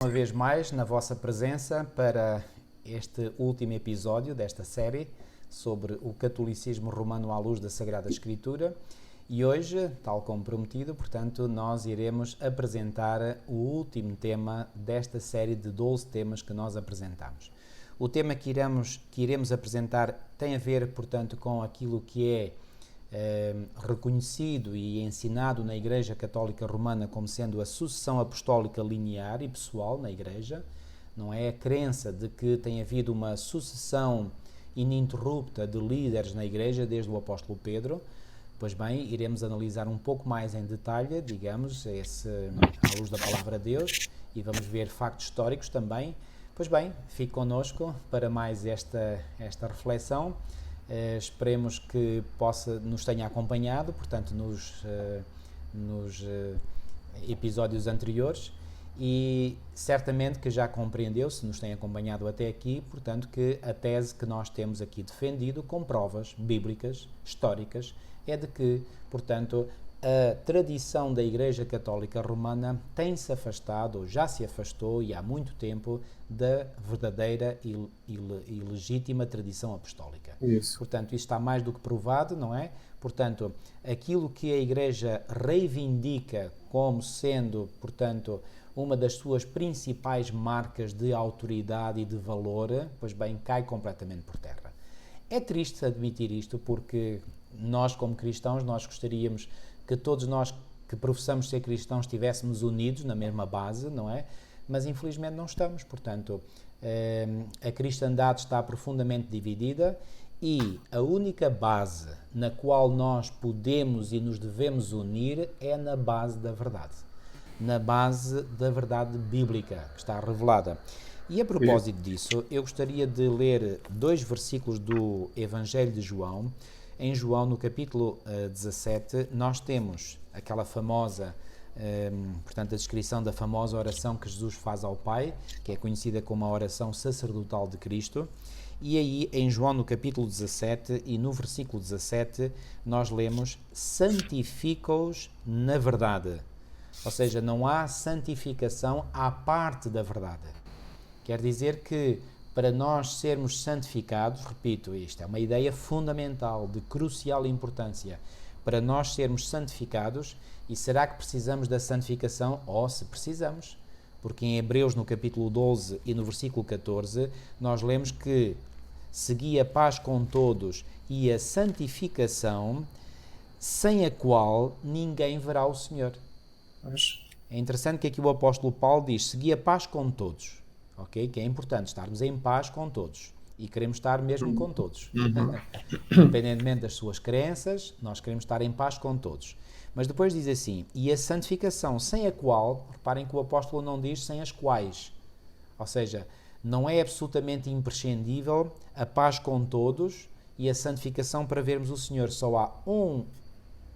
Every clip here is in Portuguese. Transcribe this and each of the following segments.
Uma vez mais na vossa presença para este último episódio desta série sobre o catolicismo romano à luz da Sagrada Escritura e hoje, tal como prometido, portanto, nós iremos apresentar o último tema desta série de 12 temas que nós apresentamos. O tema que iremos apresentar tem a ver, portanto, com aquilo que é reconhecido e ensinado na Igreja Católica Romana como sendo a sucessão apostólica linear e pessoal na Igreja, não é? A crença de que tem havido uma sucessão ininterrupta de líderes na Igreja desde o apóstolo Pedro. Pois bem, iremos analisar um pouco mais em detalhe, digamos, à luz da Palavra de Deus, e vamos ver factos históricos também. Pois bem, fique connosco para mais esta reflexão. Esperemos que nos tenha acompanhado, portanto, nos episódios anteriores, e certamente que já compreendeu, se nos tem acompanhado até aqui, portanto, que a tese que nós temos aqui defendido com provas bíblicas, históricas, é de que, portanto, a tradição da Igreja Católica Romana tem-se afastado, ou já se afastou, e há muito tempo, da verdadeira e legítima tradição apostólica. Isso. Portanto, isto está mais do que provado, não é? Portanto, aquilo que a Igreja reivindica como sendo, portanto, uma das suas principais marcas de autoridade e de valor, pois bem, cai completamente por terra. É triste admitir isto porque nós, como cristãos, nós gostaríamos que todos nós que professamos ser cristãos estivéssemos unidos na mesma base, não é? Mas infelizmente não estamos, portanto, a cristandade está profundamente dividida e a única base na qual nós podemos e nos devemos unir é na base da verdade. Na base da verdade bíblica que está revelada. E a propósito disso, eu gostaria de ler 2 versículos do Evangelho de João. Em João, no capítulo 17, nós temos aquela famosa, portanto, a descrição da famosa oração que Jesus faz ao Pai, que é conhecida como a oração sacerdotal de Cristo. E aí, em João, no capítulo 17 e no versículo 17, nós lemos: santifica-os na verdade. Ou seja, não há santificação à parte da verdade. Quer dizer que para nós sermos santificados, repito, isto é uma ideia fundamental, de crucial importância, para nós sermos santificados, e será que precisamos da santificação? Se precisamos, porque em Hebreus, no capítulo 12 e no versículo 14, nós lemos que segui a paz com todos e a santificação, sem a qual ninguém verá o Senhor. É interessante que aqui o apóstolo Paulo diz, segui a paz com todos. Okay? Que é importante estarmos em paz com todos e queremos estar mesmo com todos. Independentemente das suas crenças, nós queremos estar em paz com todos. Mas depois diz assim, e a santificação, sem a qual, reparem que o apóstolo não diz sem as quais, ou seja, não é absolutamente imprescindível a paz com todos e a santificação para vermos o Senhor. Só há um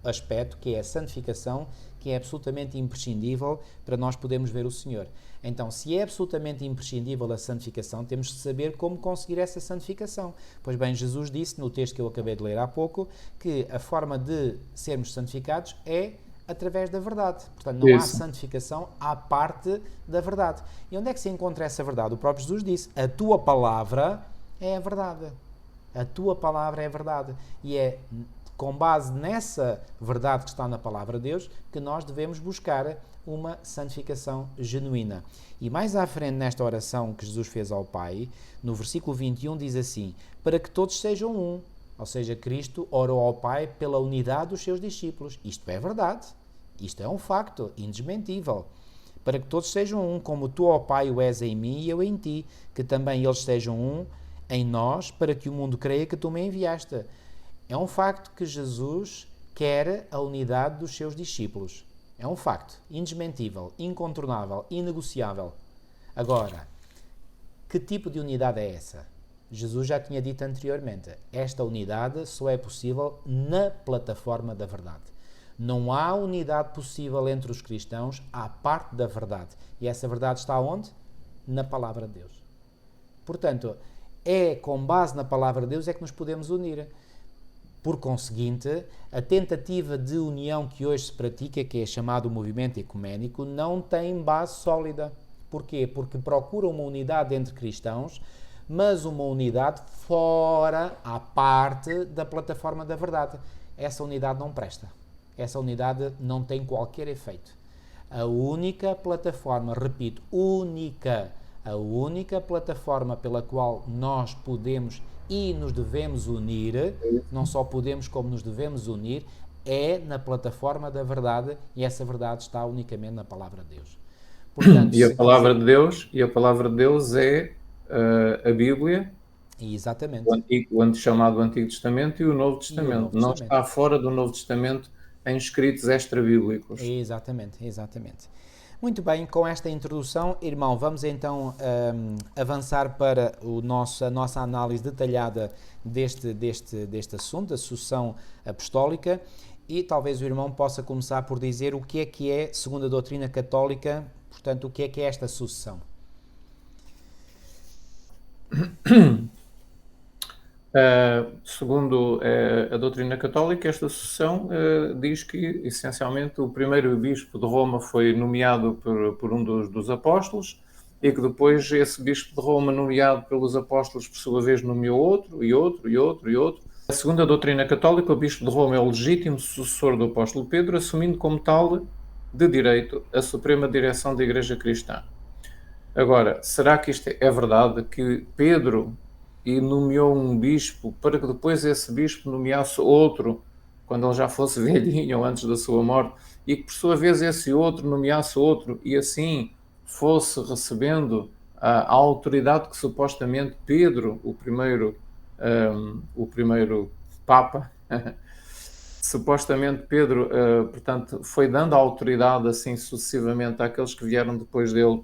aspecto, que é a santificação, que é absolutamente imprescindível para nós podermos ver o Senhor. Então, se é absolutamente imprescindível a santificação, temos de saber como conseguir essa santificação. Pois bem, Jesus disse, no texto que eu acabei de ler há pouco, que a forma de sermos santificados é através da verdade. Portanto, não há santificação à parte da verdade. E onde é que se encontra essa verdade? O próprio Jesus disse, a tua palavra é a verdade. A tua palavra é a verdade. E é com base nessa verdade que está na palavra de Deus que nós devemos buscar uma santificação genuína. E mais à frente nesta oração que Jesus fez ao Pai, no versículo 21 diz assim, para que todos sejam um. Ou seja, Cristo orou ao Pai pela unidade dos seus discípulos. Isto é verdade. Isto é um facto indesmentível. Para que todos sejam um, como tu, ó Pai, o és em mim e eu em ti, que também eles sejam um em nós, para que o mundo creia que tu me enviaste. É um facto que Jesus quer a unidade dos seus discípulos. É um facto indesmentível, incontornável, inegociável. Agora, que tipo de unidade é essa? Jesus já tinha dito anteriormente, esta unidade só é possível na plataforma da verdade. Não há unidade possível entre os cristãos à parte da verdade. E essa verdade está onde? Na palavra de Deus. Portanto, é com base na palavra de Deus é que nos podemos unir. Por conseguinte, a tentativa de união que hoje se pratica, que é chamado movimento ecuménico, não tem base sólida. Porquê? Porque procura uma unidade entre cristãos, mas uma unidade fora, à parte da plataforma da verdade. Essa unidade não presta. Essa unidade não tem qualquer efeito. A única plataforma, repito, a única plataforma pela qual nós podemos e nos devemos unir, não só podemos como nos devemos unir, é na plataforma da verdade, e essa verdade está unicamente na palavra de Deus. Portanto, E a palavra de Deus é a Bíblia, exatamente. o chamado Antigo Testamento e o Novo E o Testamento. Novo Não Testamento. está fora do Novo Testamento em escritos extra-bíblicos. Exatamente, exatamente. Muito bem, com esta introdução, irmão, vamos então avançar para a nossa análise detalhada deste assunto, da sucessão apostólica, e talvez o irmão possa começar por dizer o que é, segundo a doutrina católica, portanto, o que é esta sucessão. Segundo a doutrina católica, esta sucessão diz que, essencialmente, o primeiro bispo de Roma foi nomeado por um dos apóstolos e que depois esse bispo de Roma, nomeado pelos apóstolos, por sua vez, nomeou outro, e outro, e outro, e outro. Segundo a doutrina católica, o bispo de Roma é o legítimo sucessor do apóstolo Pedro, assumindo como tal, de direito, a suprema direção da Igreja Cristã. Agora, será que isto é verdade, que Pedro nomeou um bispo para que depois esse bispo nomeasse outro, quando ele já fosse velhinho ou antes da sua morte, e que por sua vez esse outro nomeasse outro, e assim fosse recebendo a autoridade que supostamente Pedro, o primeiro Papa, supostamente Pedro, portanto, foi dando autoridade assim sucessivamente àqueles que vieram depois dele,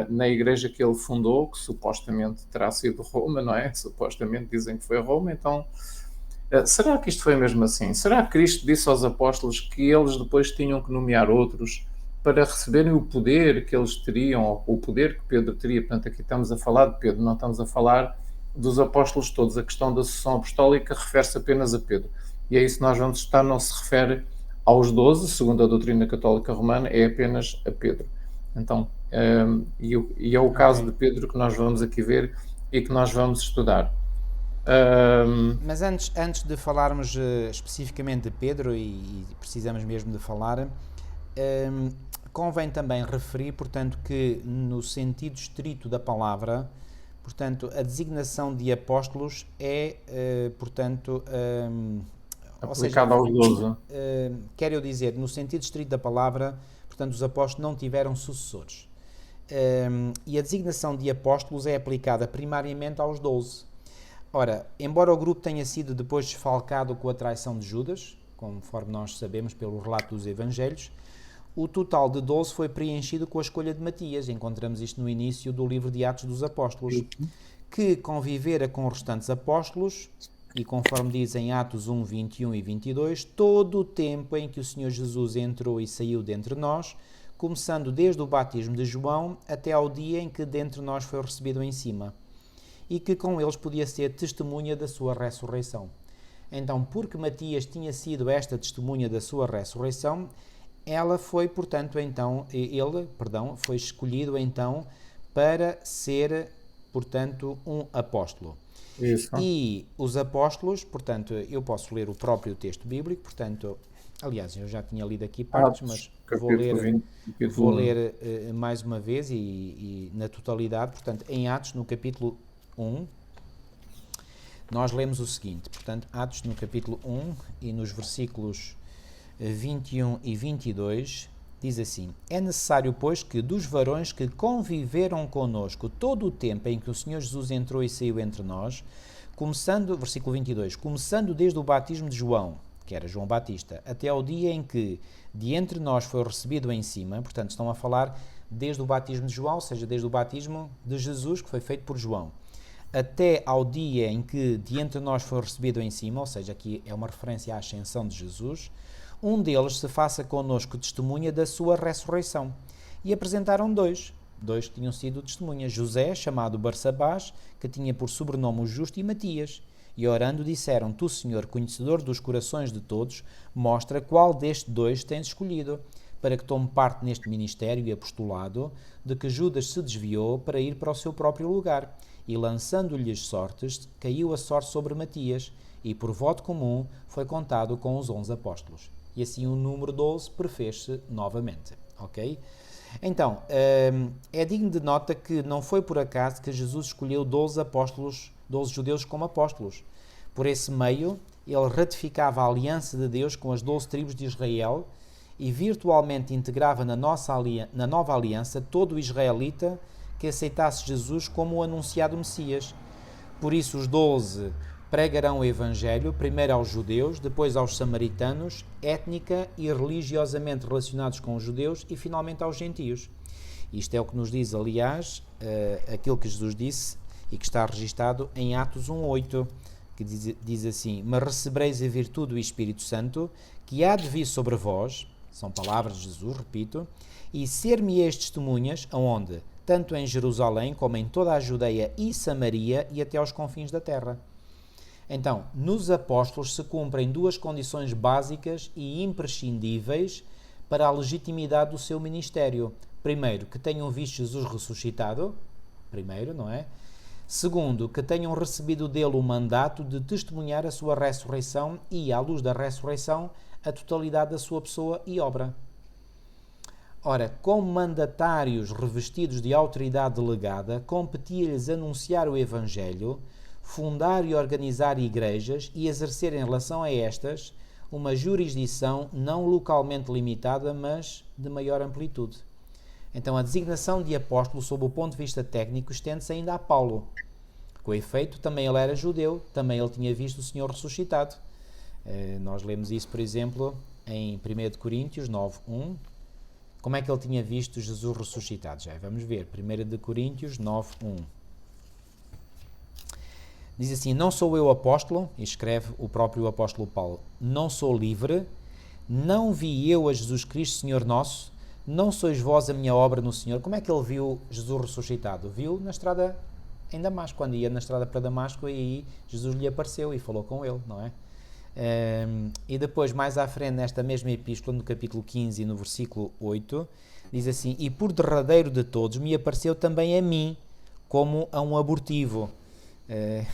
na igreja que ele fundou, que supostamente terá sido Roma, não é? Supostamente dizem que foi Roma, então será que isto foi mesmo assim? Será que Cristo disse aos apóstolos que eles depois tinham que nomear outros para receberem o poder que eles teriam, o poder que Pedro teria? Portanto, aqui estamos a falar de Pedro, não estamos a falar dos apóstolos todos. A questão da sucessão apostólica refere-se apenas a Pedro. E é isso que nós vamos estar, não se refere aos 12, segundo a doutrina católica romana, é apenas a Pedro. Então, e é o caso de Pedro que nós vamos aqui ver e que nós vamos estudar. Mas antes de falarmos especificamente de Pedro, e precisamos mesmo de falar, convém também referir, portanto, que no sentido estrito da palavra, portanto, a designação de apóstolos é, portanto, aplicada aos 12. Quero eu dizer, no sentido estrito da palavra, portanto, os apóstolos não tiveram sucessores. E a designação de apóstolos é aplicada primariamente aos 12. Ora, embora o grupo tenha sido depois desfalcado com a traição de Judas, conforme nós sabemos pelo relato dos Evangelhos, o total de 12 foi preenchido com a escolha de Matias. Encontramos isto no início do livro de Atos dos Apóstolos, que convivera com os restantes apóstolos, e conforme dizem Atos 1, 21 e 22, todo o tempo em que o Senhor Jesus entrou e saiu dentre nós, começando desde o batismo de João até ao dia em que dentre nós foi recebido em cima, e que com eles podia ser testemunha da sua ressurreição. Então, porque Matias tinha sido esta testemunha da sua ressurreição, ela foi, portanto, então, foi escolhido então para ser, portanto, um apóstolo. Isso. E os apóstolos, portanto, eu posso ler o próprio texto bíblico, portanto, aliás, eu já tinha lido aqui partes, mas vou ler mais uma vez e na totalidade, portanto, em Atos, no capítulo 1, nós lemos o seguinte, portanto, Atos no capítulo 1 e nos versículos 21 e 22, diz assim: é necessário, pois, que dos varões que conviveram conosco todo o tempo em que o Senhor Jesus entrou e saiu entre nós, começando, versículo 22, começando desde o batismo de João, que era João Batista, até ao dia em que de entre nós foi recebido em cima, portanto estão a falar desde o batismo de João, ou seja, desde o batismo de Jesus, que foi feito por João, até ao dia em que de entre nós foi recebido em cima, ou seja, aqui é uma referência à ascensão de Jesus, um deles se faça connosco testemunha da sua ressurreição. E apresentaram dois que tinham sido testemunhas, José, chamado Barsabás, que tinha por sobrenome o Justo, e Matias. E orando disseram: Tu, Senhor, conhecedor dos corações de todos, mostra qual destes dois tens escolhido, para que tome parte neste ministério e apostolado, de que Judas se desviou para ir para o seu próprio lugar, e lançando-lhes sortes, caiu a sorte sobre Matias, e por voto comum foi contado com os 11 apóstolos. E assim o número 12 prefez-se novamente. Ok? Então, é digno de nota que não foi por acaso que Jesus escolheu 12 apóstolos, 12 judeus como apóstolos. Por esse meio, ele ratificava a aliança de Deus com as 12 tribos de Israel e virtualmente integrava na nova aliança todo o israelita que aceitasse Jesus como o anunciado Messias. Por isso os 12 pregarão o Evangelho, primeiro aos judeus, depois aos samaritanos, étnica e religiosamente relacionados com os judeus, e finalmente aos gentios. Isto é o que nos diz, aliás, aquilo que Jesus disse e que está registado em Atos 1:8, que diz assim: mas recebereis a virtude do Espírito Santo, que há de vir sobre vós, são palavras de Jesus, repito, e ser-me-eis testemunhas, aonde? Tanto em Jerusalém como em toda a Judeia e Samaria e até aos confins da terra. Então, nos apóstolos se cumprem duas condições básicas e imprescindíveis para a legitimidade do seu ministério. Primeiro, que tenham visto Jesus ressuscitado. Primeiro, não é? Segundo, que tenham recebido dele o mandato de testemunhar a sua ressurreição e, à luz da ressurreição, a totalidade da sua pessoa e obra. Ora, como mandatários revestidos de autoridade delegada, competia-lhes anunciar o Evangelho, fundar e organizar igrejas e exercer em relação a estas uma jurisdição não localmente limitada, mas de maior amplitude. Então, a designação de apóstolo, sob o ponto de vista técnico, estende-se ainda a Paulo. Com efeito, também ele era judeu, também ele tinha visto o Senhor ressuscitado. Nós lemos isso, por exemplo, em 1 Coríntios 9:1. Como é que ele tinha visto Jesus ressuscitado? Já vamos ver. 1 Coríntios 9:1. Diz assim: não sou eu apóstolo, e escreve o próprio apóstolo Paulo, não sou livre, não vi eu a Jesus Cristo, Senhor nosso, não sois vós a minha obra no Senhor. Como é que ele viu Jesus ressuscitado? Viu na estrada em Damasco, quando ia na estrada para Damasco, e aí Jesus lhe apareceu e falou com ele, não é? E depois, mais à frente, nesta mesma epístola, no capítulo 15 e no versículo 8, diz assim: e por derradeiro de todos me apareceu também a mim, como a um abortivo.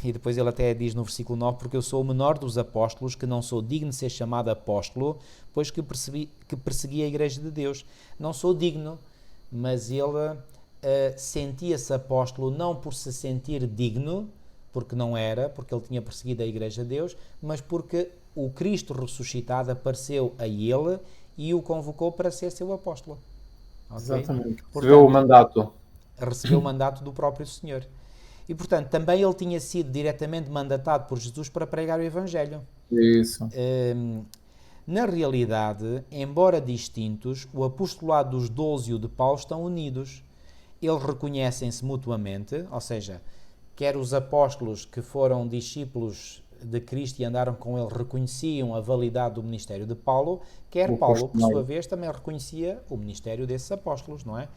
E depois ele até diz no versículo 9: porque eu sou o menor dos apóstolos, que não sou digno de ser chamado apóstolo, pois que persegui a igreja de Deus. Não sou digno, mas ele sentia-se apóstolo não por se sentir digno, porque não era, porque ele tinha perseguido a igreja de Deus, mas porque o Cristo ressuscitado apareceu a ele e o convocou para ser seu apóstolo. Okay? Exatamente. Recebeu o mandato. Recebeu o mandato do próprio Senhor. E, portanto, também ele tinha sido diretamente mandatado por Jesus para pregar o Evangelho. Isso. Na realidade, embora distintos, o apostolado dos 12 e o de Paulo estão unidos. Eles reconhecem-se mutuamente, ou seja, quer os apóstolos que foram discípulos de Cristo e andaram com ele reconheciam a validade do ministério de Paulo, quer Paulo, por sua vez, também reconhecia o ministério desses apóstolos, não é?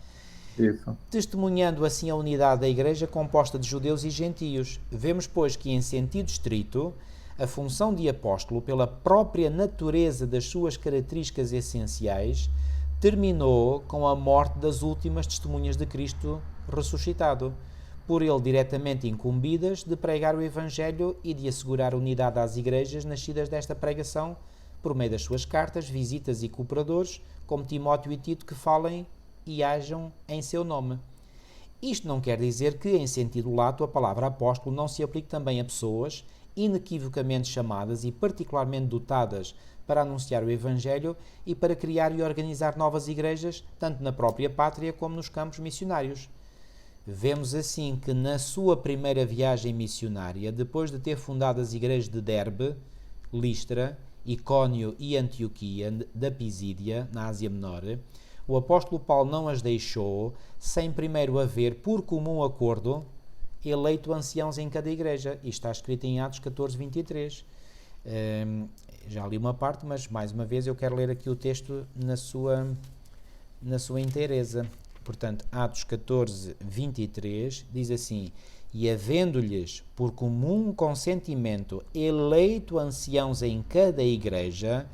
Isso. Testemunhando assim a unidade da Igreja composta de judeus e gentios. Vemos, pois, que em sentido estrito, a função de apóstolo, pela própria natureza das suas características essenciais, terminou com a morte das últimas testemunhas de Cristo ressuscitado, por ele diretamente incumbidas de pregar o Evangelho e de assegurar unidade às igrejas nascidas desta pregação, por meio das suas cartas, visitas e cooperadores, como Timóteo e Tito, que falem e hajam em seu nome. Isto não quer dizer que, em sentido lato, a palavra apóstolo não se aplique também a pessoas inequivocamente chamadas e particularmente dotadas para anunciar o Evangelho e para criar e organizar novas igrejas, tanto na própria pátria como nos campos missionários. Vemos assim que na sua primeira viagem missionária, depois de ter fundado as igrejas de Derbe, Listra, Icónio e Antioquia da Pisídia, na Ásia Menor, o apóstolo Paulo não as deixou sem primeiro haver, por comum acordo, eleito anciãos em cada igreja. Isto está escrito em Atos 14:23. Já li uma parte, mas mais uma vez eu quero ler aqui o texto na sua inteireza. Portanto, Atos 14:23 diz assim: e havendo-lhes por comum consentimento eleito anciãos em cada igreja,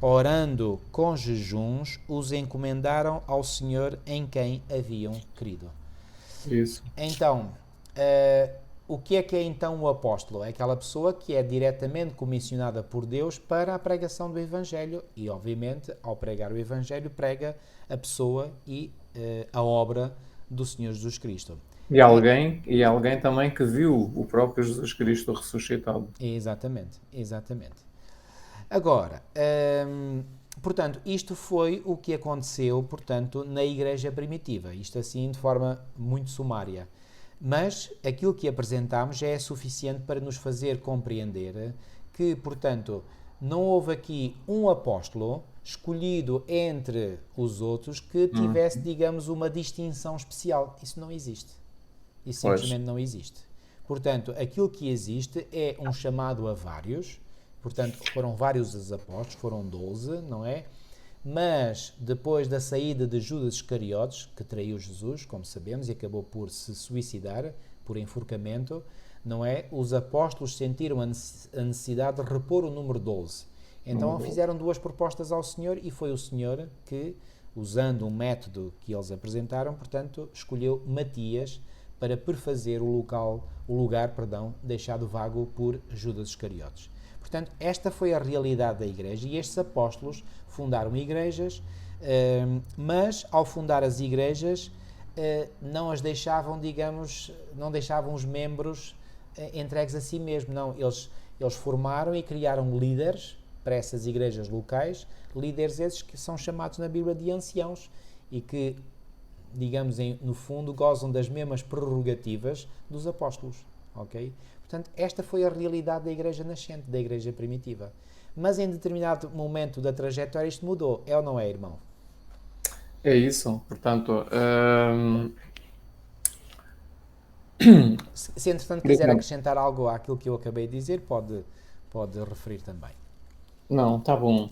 orando com jejuns, os encomendaram ao Senhor em quem haviam crido. Isso. Então, o que é então o apóstolo? É aquela pessoa que é diretamente comissionada por Deus para a pregação do Evangelho e, obviamente, ao pregar o Evangelho, prega a pessoa e a obra do Senhor Jesus Cristo. E alguém também que viu o próprio Jesus Cristo ressuscitado. Exatamente, exatamente. Agora, portanto, isto foi o que aconteceu, portanto, na Igreja Primitiva. Isto assim de forma muito sumária. Mas aquilo que apresentámos já é suficiente para nos fazer compreender que, portanto, não houve aqui um apóstolo escolhido entre os outros que tivesse, digamos, uma distinção especial. Isso não existe. Isso simplesmente não existe. Portanto, aquilo que existe é um chamado a vários. Portanto, foram vários os apóstolos, foram 12, não é? Mas, depois da saída de Judas Iscariotes, que traiu Jesus, como sabemos, e acabou por se suicidar por enforcamento, não é? Os apóstolos sentiram a necessidade de repor o número 12. Então, fizeram duas propostas ao Senhor e foi o Senhor que, usando um método que eles apresentaram, portanto, escolheu Matias para perfazer o lugar deixado vago por Judas Iscariotes. Portanto, esta foi a realidade da Igreja e estes apóstolos fundaram igrejas, mas ao fundar as igrejas não as deixavam, digamos, não deixavam os membros entregues a si mesmo, não, eles formaram e criaram líderes para essas igrejas locais, líderes esses que são chamados na Bíblia de anciãos e que, digamos, no fundo, gozam das mesmas prerrogativas dos apóstolos, ok? Portanto, esta foi a realidade da igreja nascente, da igreja primitiva. Mas em determinado momento da trajetória isto mudou, é ou não é, irmão? É isso, portanto... Se entretanto quiser acrescentar algo àquilo que eu acabei de dizer, pode referir também. Não, está bom.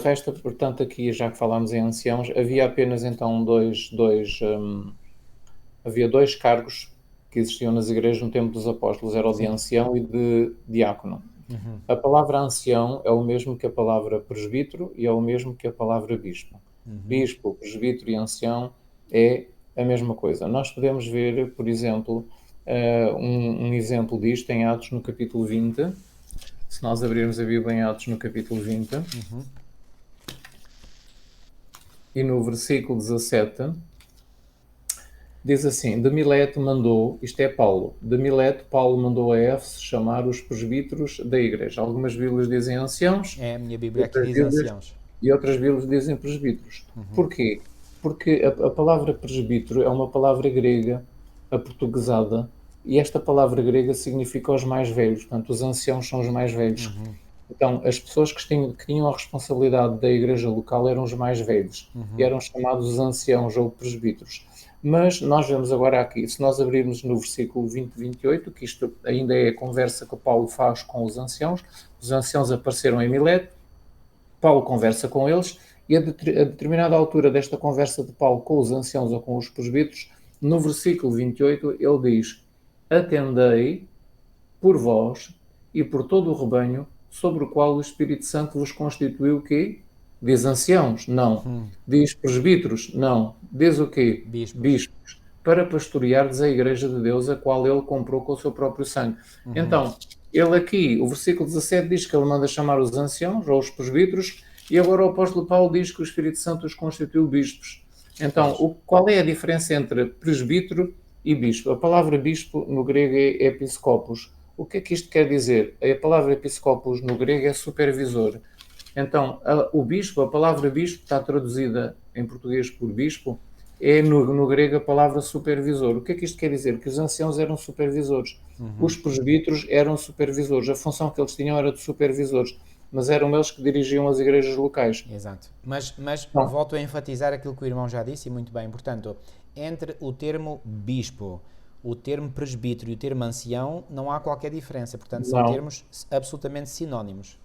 Resta, portanto, aqui, já que falámos em anciãos, havia apenas então havia dois cargos que existiam nas igrejas no tempo dos apóstolos, era o de ancião e de diácono. A palavra ancião é o mesmo que a palavra presbítero e é o mesmo que a palavra bispo. Bispo, presbítero e ancião é a mesma coisa. Nós podemos ver, por exemplo, um exemplo disto em Atos no capítulo 20. Se nós abrirmos a Bíblia em Atos no capítulo 20 e no versículo 17, diz assim: de Mileto mandou, isto é Paulo, de Mileto Paulo mandou a Éfeso chamar os presbíteros da igreja. Algumas Bíblias dizem anciãos. É, a minha Bíblia aqui diz anciãos. E outras Bíblias dizem presbíteros. Porquê? Porque a palavra presbítero é uma palavra grega, aportuguesada, e esta palavra grega significa os mais velhos, portanto, os anciãos são os mais velhos. Então, as pessoas que tinham a responsabilidade da igreja local eram os mais velhos, e eram chamados os anciãos ou presbíteros. Mas nós vemos agora aqui, se nós abrirmos no versículo 20-28, que isto ainda é a conversa que Paulo faz com os anciãos apareceram em Mileto, Paulo conversa com eles, e a determinada altura desta conversa de Paulo com os anciãos ou com os presbíteros, no versículo 28, ele diz: atendei por vós e por todo o rebanho sobre o qual o Espírito Santo vos constituiu o quê? Diz anciãos? Não. Diz presbíteros? Não. Diz o quê? Bispos. Para pastoreardes a igreja de Deus, a qual ele comprou com o seu próprio sangue. Então, ele aqui, o versículo 17 diz que ele manda chamar os anciãos ou os presbíteros, e agora o apóstolo Paulo diz que o Espírito Santo os constituiu bispos. Então, qual é a diferença entre presbítero e bispo? A palavra bispo no grego é episcopos. O que é que isto quer dizer? A palavra episcopos no grego é supervisor. Então, a palavra bispo está traduzida em português por bispo, é no grego a palavra supervisor. O que é que isto quer dizer? Que os anciãos eram supervisores. Os presbíteros eram supervisores. A função que eles tinham era de supervisores, mas eram eles que dirigiam as igrejas locais. Exato. Mas volto a enfatizar aquilo que o irmão já disse, e muito bem. Portanto, entre o termo bispo, o termo presbítero e o termo ancião, não há qualquer diferença. Portanto, são termos absolutamente sinónimos.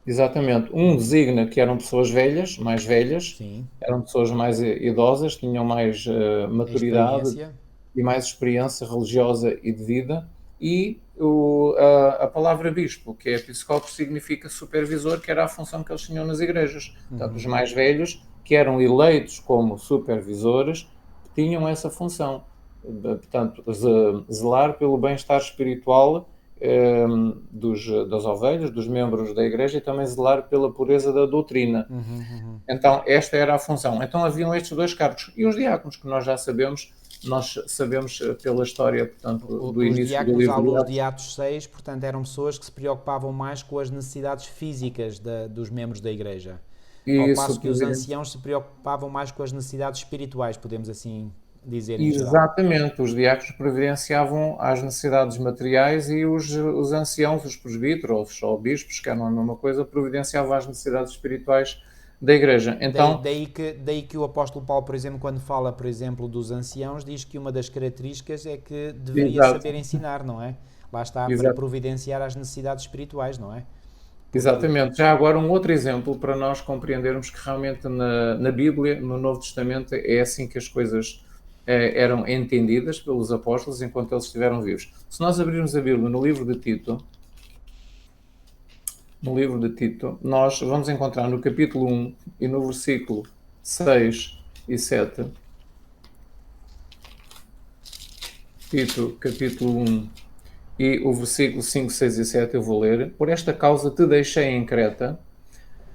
Exatamente. Um designa que eram pessoas velhas, mais velhas, eram pessoas mais idosas, tinham mais maturidade e mais experiência religiosa e de vida, e a palavra bispo, que é episcopos, significa supervisor, que era a função que eles tinham nas igrejas. Portanto, os mais velhos, que eram eleitos como supervisores, tinham essa função. Portanto, zelar pelo bem-estar espiritual das ovelhas, dos membros da igreja, e também zelar pela pureza da doutrina. Então, esta era a função. Então, haviam estes dois cargos. E os diáconos, que nós sabemos pela história, portanto, do início do livro Os diáconos de Atos 6, portanto, eram pessoas que se preocupavam mais com as necessidades físicas dos membros da igreja. Ao passo que os anciãos se preocupavam mais com as necessidades espirituais, podemos assim dizer em geral. Exatamente, os diáconos providenciavam as necessidades materiais e os anciãos, os presbíteros ou bispos, que eram a mesma coisa, providenciavam as necessidades espirituais da igreja. Então, daí que o apóstolo Paulo, por exemplo, quando fala, por exemplo, dos anciãos, diz que uma das características é que deveria saber ensinar, não é? Lá está, para providenciar as necessidades espirituais, não é? Exatamente. Já agora um outro exemplo para nós compreendermos que realmente na Bíblia, no Novo Testamento, é assim que as coisas eram entendidas pelos apóstolos enquanto eles estiveram vivos. Se nós abrirmos a Bíblia no livro de Tito, nós vamos encontrar no capítulo 1 e no versículo 6 e 7, Tito, capítulo 1 e o versículo 5, 6 e 7, eu vou ler. Por esta causa te deixei em Creta,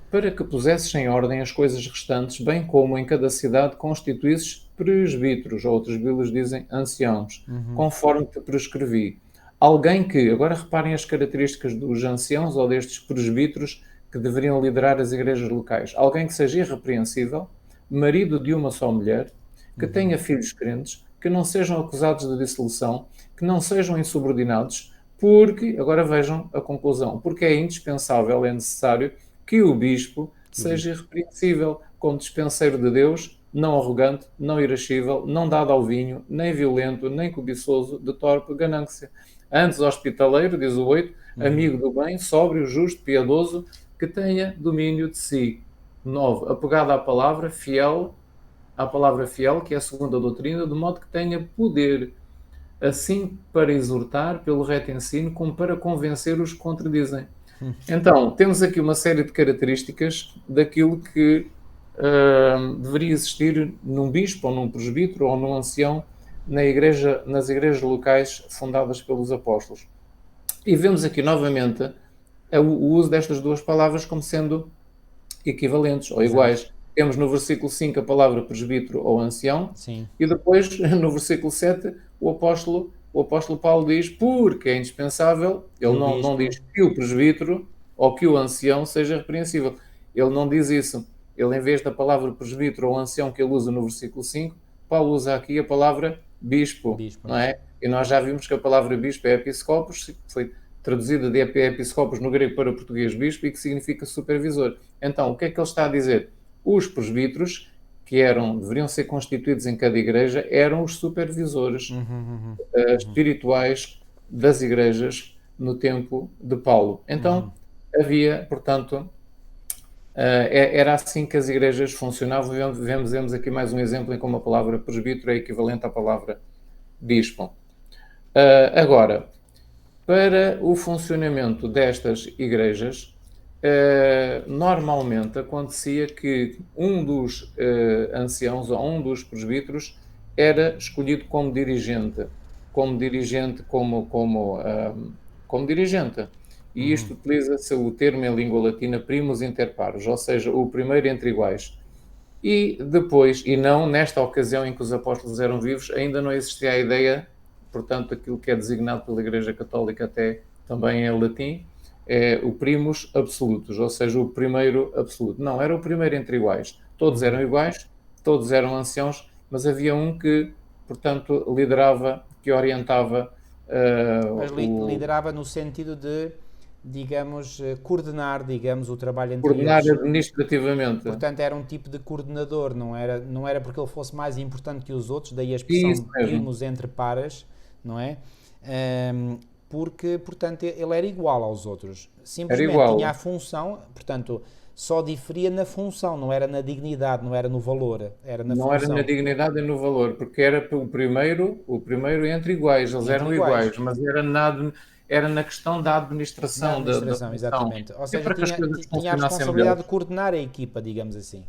para que pusesses em ordem as coisas restantes, bem como em cada cidade constituísses presbíteros, ou outras bíblias dizem anciãos, conforme te prescrevi. Alguém que, agora reparem as características dos anciãos ou destes presbíteros que deveriam liderar as igrejas locais. Alguém que seja irrepreensível, marido de uma só mulher, que tenha filhos crentes, que não sejam acusados de dissolução, que não sejam insubordinados, porque, agora vejam a conclusão, porque é indispensável, é necessário que o bispo seja irrepreensível, como dispenseiro de Deus, não arrogante, não irascível, não dado ao vinho, nem violento, nem cobiçoso, de torpe ganância. Antes hospitaleiro, diz o 8, amigo do bem, sóbrio, justo, piedoso, que tenha domínio de si. 9, apegado à palavra fiel, que é a segunda doutrina, de modo que tenha poder, assim para exortar pelo reto ensino, como para convencer os que contradizem. Então, temos aqui uma série de características daquilo que deveria existir num bispo, ou num presbítero, ou num ancião nas igrejas locais fundadas pelos apóstolos. E vemos aqui novamente o uso destas duas palavras como sendo equivalentes ou iguais. Temos no versículo 5 a palavra presbítero ou ancião. Sim. E depois, no versículo 7, o apóstolo Paulo diz, porque é indispensável, ele não diz que o presbítero ou que o ancião seja repreensível. Ele não diz isso. Ele, em vez da palavra presbítero ou ancião que ele usa no versículo 5, Paulo usa aqui a palavra bispo, não é? E nós já vimos que a palavra bispo é episcopos, foi traduzida de episcopos no grego para português bispo, e que significa supervisor. Então, o que é que ele está a dizer? Os presbíteros, que deveriam ser constituídos em cada igreja, eram os supervisores espirituais das igrejas no tempo de Paulo. Então, havia, portanto, era assim que as igrejas funcionavam. Vemos aqui mais um exemplo em como a palavra presbítero é equivalente à palavra bispo. Agora, para o funcionamento destas igrejas, normalmente acontecia que um dos anciãos ou um dos presbíteros era escolhido como dirigente. E isto utiliza-se o termo em língua latina primus inter pares, ou seja, o primeiro entre iguais. E depois, e não nesta ocasião em que os apóstolos eram vivos, ainda não existia a ideia, portanto, aquilo que é designado pela Igreja Católica até também em latim, é o primus absolutus, ou seja, o primeiro absoluto. Não, era o primeiro entre iguais. Todos eram iguais, todos eram anciãos, mas havia um que, portanto, liderava, que orientava. Mas liderava no sentido de, digamos, coordenar, digamos, o trabalho entre coordenar eles. Administrativamente. Portanto, era um tipo de coordenador, não era porque ele fosse mais importante que os outros, daí a expressão primus entre pares, não é? Porque, portanto, ele era igual aos outros. Simplesmente tinha a função, portanto, só diferia na função, não era na dignidade, não era no valor, era na Não era na função. dignidade e no valor, porque era o primeiro entre iguais, eles Entre eram iguais. iguais, mas era na questão da Na administração da administração, função, exatamente. Ou é seja, para que as coisas tinha a funcionassem responsabilidade melhor. de coordenar a equipa, digamos assim.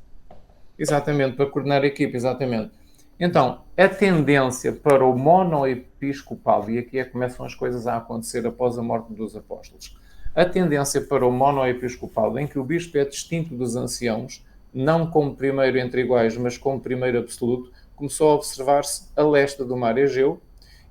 Exatamente, para coordenar a equipe, exatamente. Então, a tendência para o monoepiscopado, e aqui é que começam as coisas a acontecer após a morte dos apóstolos, a tendência para o monoepiscopado, em que o bispo é distinto dos anciãos, não como primeiro entre iguais, mas como primeiro absoluto, começou a observar-se a leste do mar Egeu,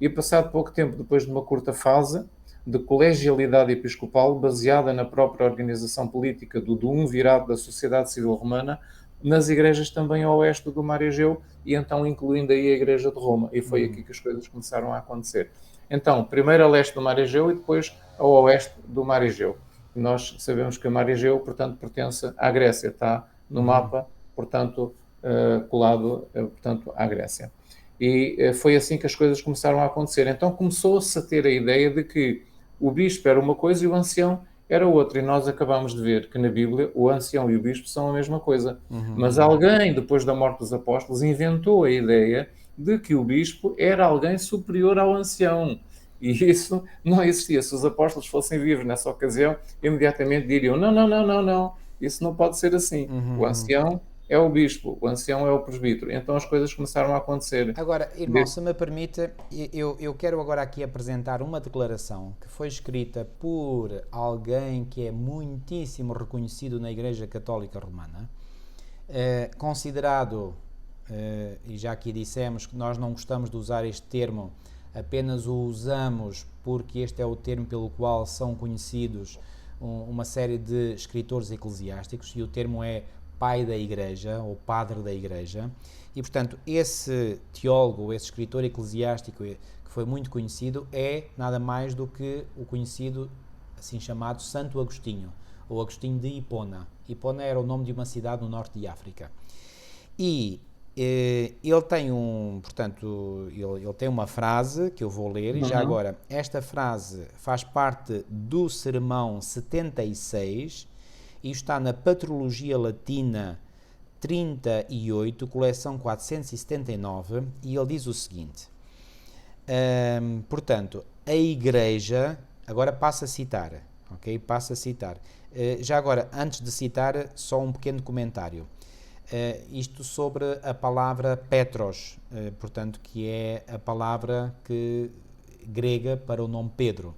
e passado pouco tempo, depois de uma curta fase de colegialidade episcopal baseada na própria organização política do duumvirado da sociedade civil romana, nas igrejas também a oeste do mar Egeu e então incluindo aí a igreja de Roma. E foi aqui que as coisas começaram a acontecer. Então, primeiro a leste do mar Egeu e depois ao oeste do mar Egeu. Nós sabemos que o mar Egeu, portanto, pertence à Grécia, está no mapa, portanto, colado, portanto, à Grécia. E foi assim que as coisas começaram a acontecer. Então começou-se a ter a ideia de que o bispo era uma coisa e o ancião era outra. E nós acabamos de ver que na Bíblia o ancião e o bispo são a mesma coisa. Mas alguém, depois da morte dos apóstolos, inventou a ideia de que o bispo era alguém superior ao ancião. E isso não existia. Se os apóstolos fossem vivos nessa ocasião, imediatamente diriam: não, não, não, não, não, isso não pode ser assim. O ancião é o bispo, o ancião é o presbítero. Então as coisas começaram a acontecer. Agora, irmão, se me permite, eu quero agora aqui apresentar uma declaração que foi escrita por alguém que é muitíssimo reconhecido na Igreja Católica Romana, considerado, e já aqui dissemos que nós não gostamos de usar este termo, apenas o usamos porque este é o termo pelo qual são conhecidos uma série de escritores eclesiásticos, e o termo é pai da Igreja, ou padre da Igreja, e portanto esse teólogo, esse escritor eclesiástico que foi muito conhecido, é nada mais do que o conhecido, assim chamado, Santo Agostinho, ou Agostinho de Hipona. Hipona era o nome de uma cidade no norte de África. E ele tem ele tem uma frase que eu vou ler, e já agora, esta frase faz parte do sermão 76, e está na Patrologia Latina 38, coleção 479, e ele diz o seguinte, portanto, a Igreja, agora passa a citar, ok? Passa a citar. Já agora, antes de citar, só um pequeno comentário. Isto sobre a palavra Petros, portanto, que é a palavra grega para o nome Pedro.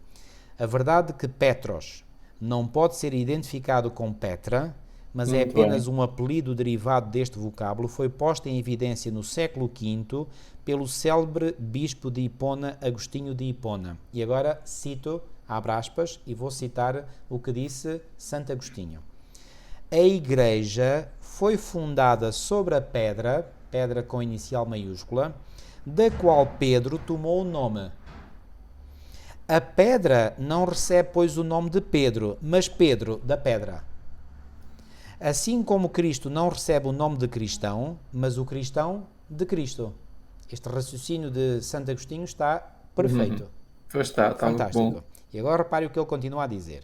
A verdade é que Petros não pode ser identificado com Petra, mas é apenas um apelido derivado deste vocábulo, foi posto em evidência no século V pelo célebre bispo de Hipona, Agostinho de Hipona. E agora cito, abre aspas, e vou citar o que disse Santo Agostinho. A Igreja foi fundada sobre a pedra com inicial maiúscula, da qual Pedro tomou o nome. A pedra não recebe, pois, o nome de Pedro, mas Pedro, da pedra. Assim como Cristo não recebe o nome de cristão, mas o cristão de Cristo. Este raciocínio de Santo Agostinho está perfeito. Está fantástico. muito bom. E agora repare o que ele continua a dizer.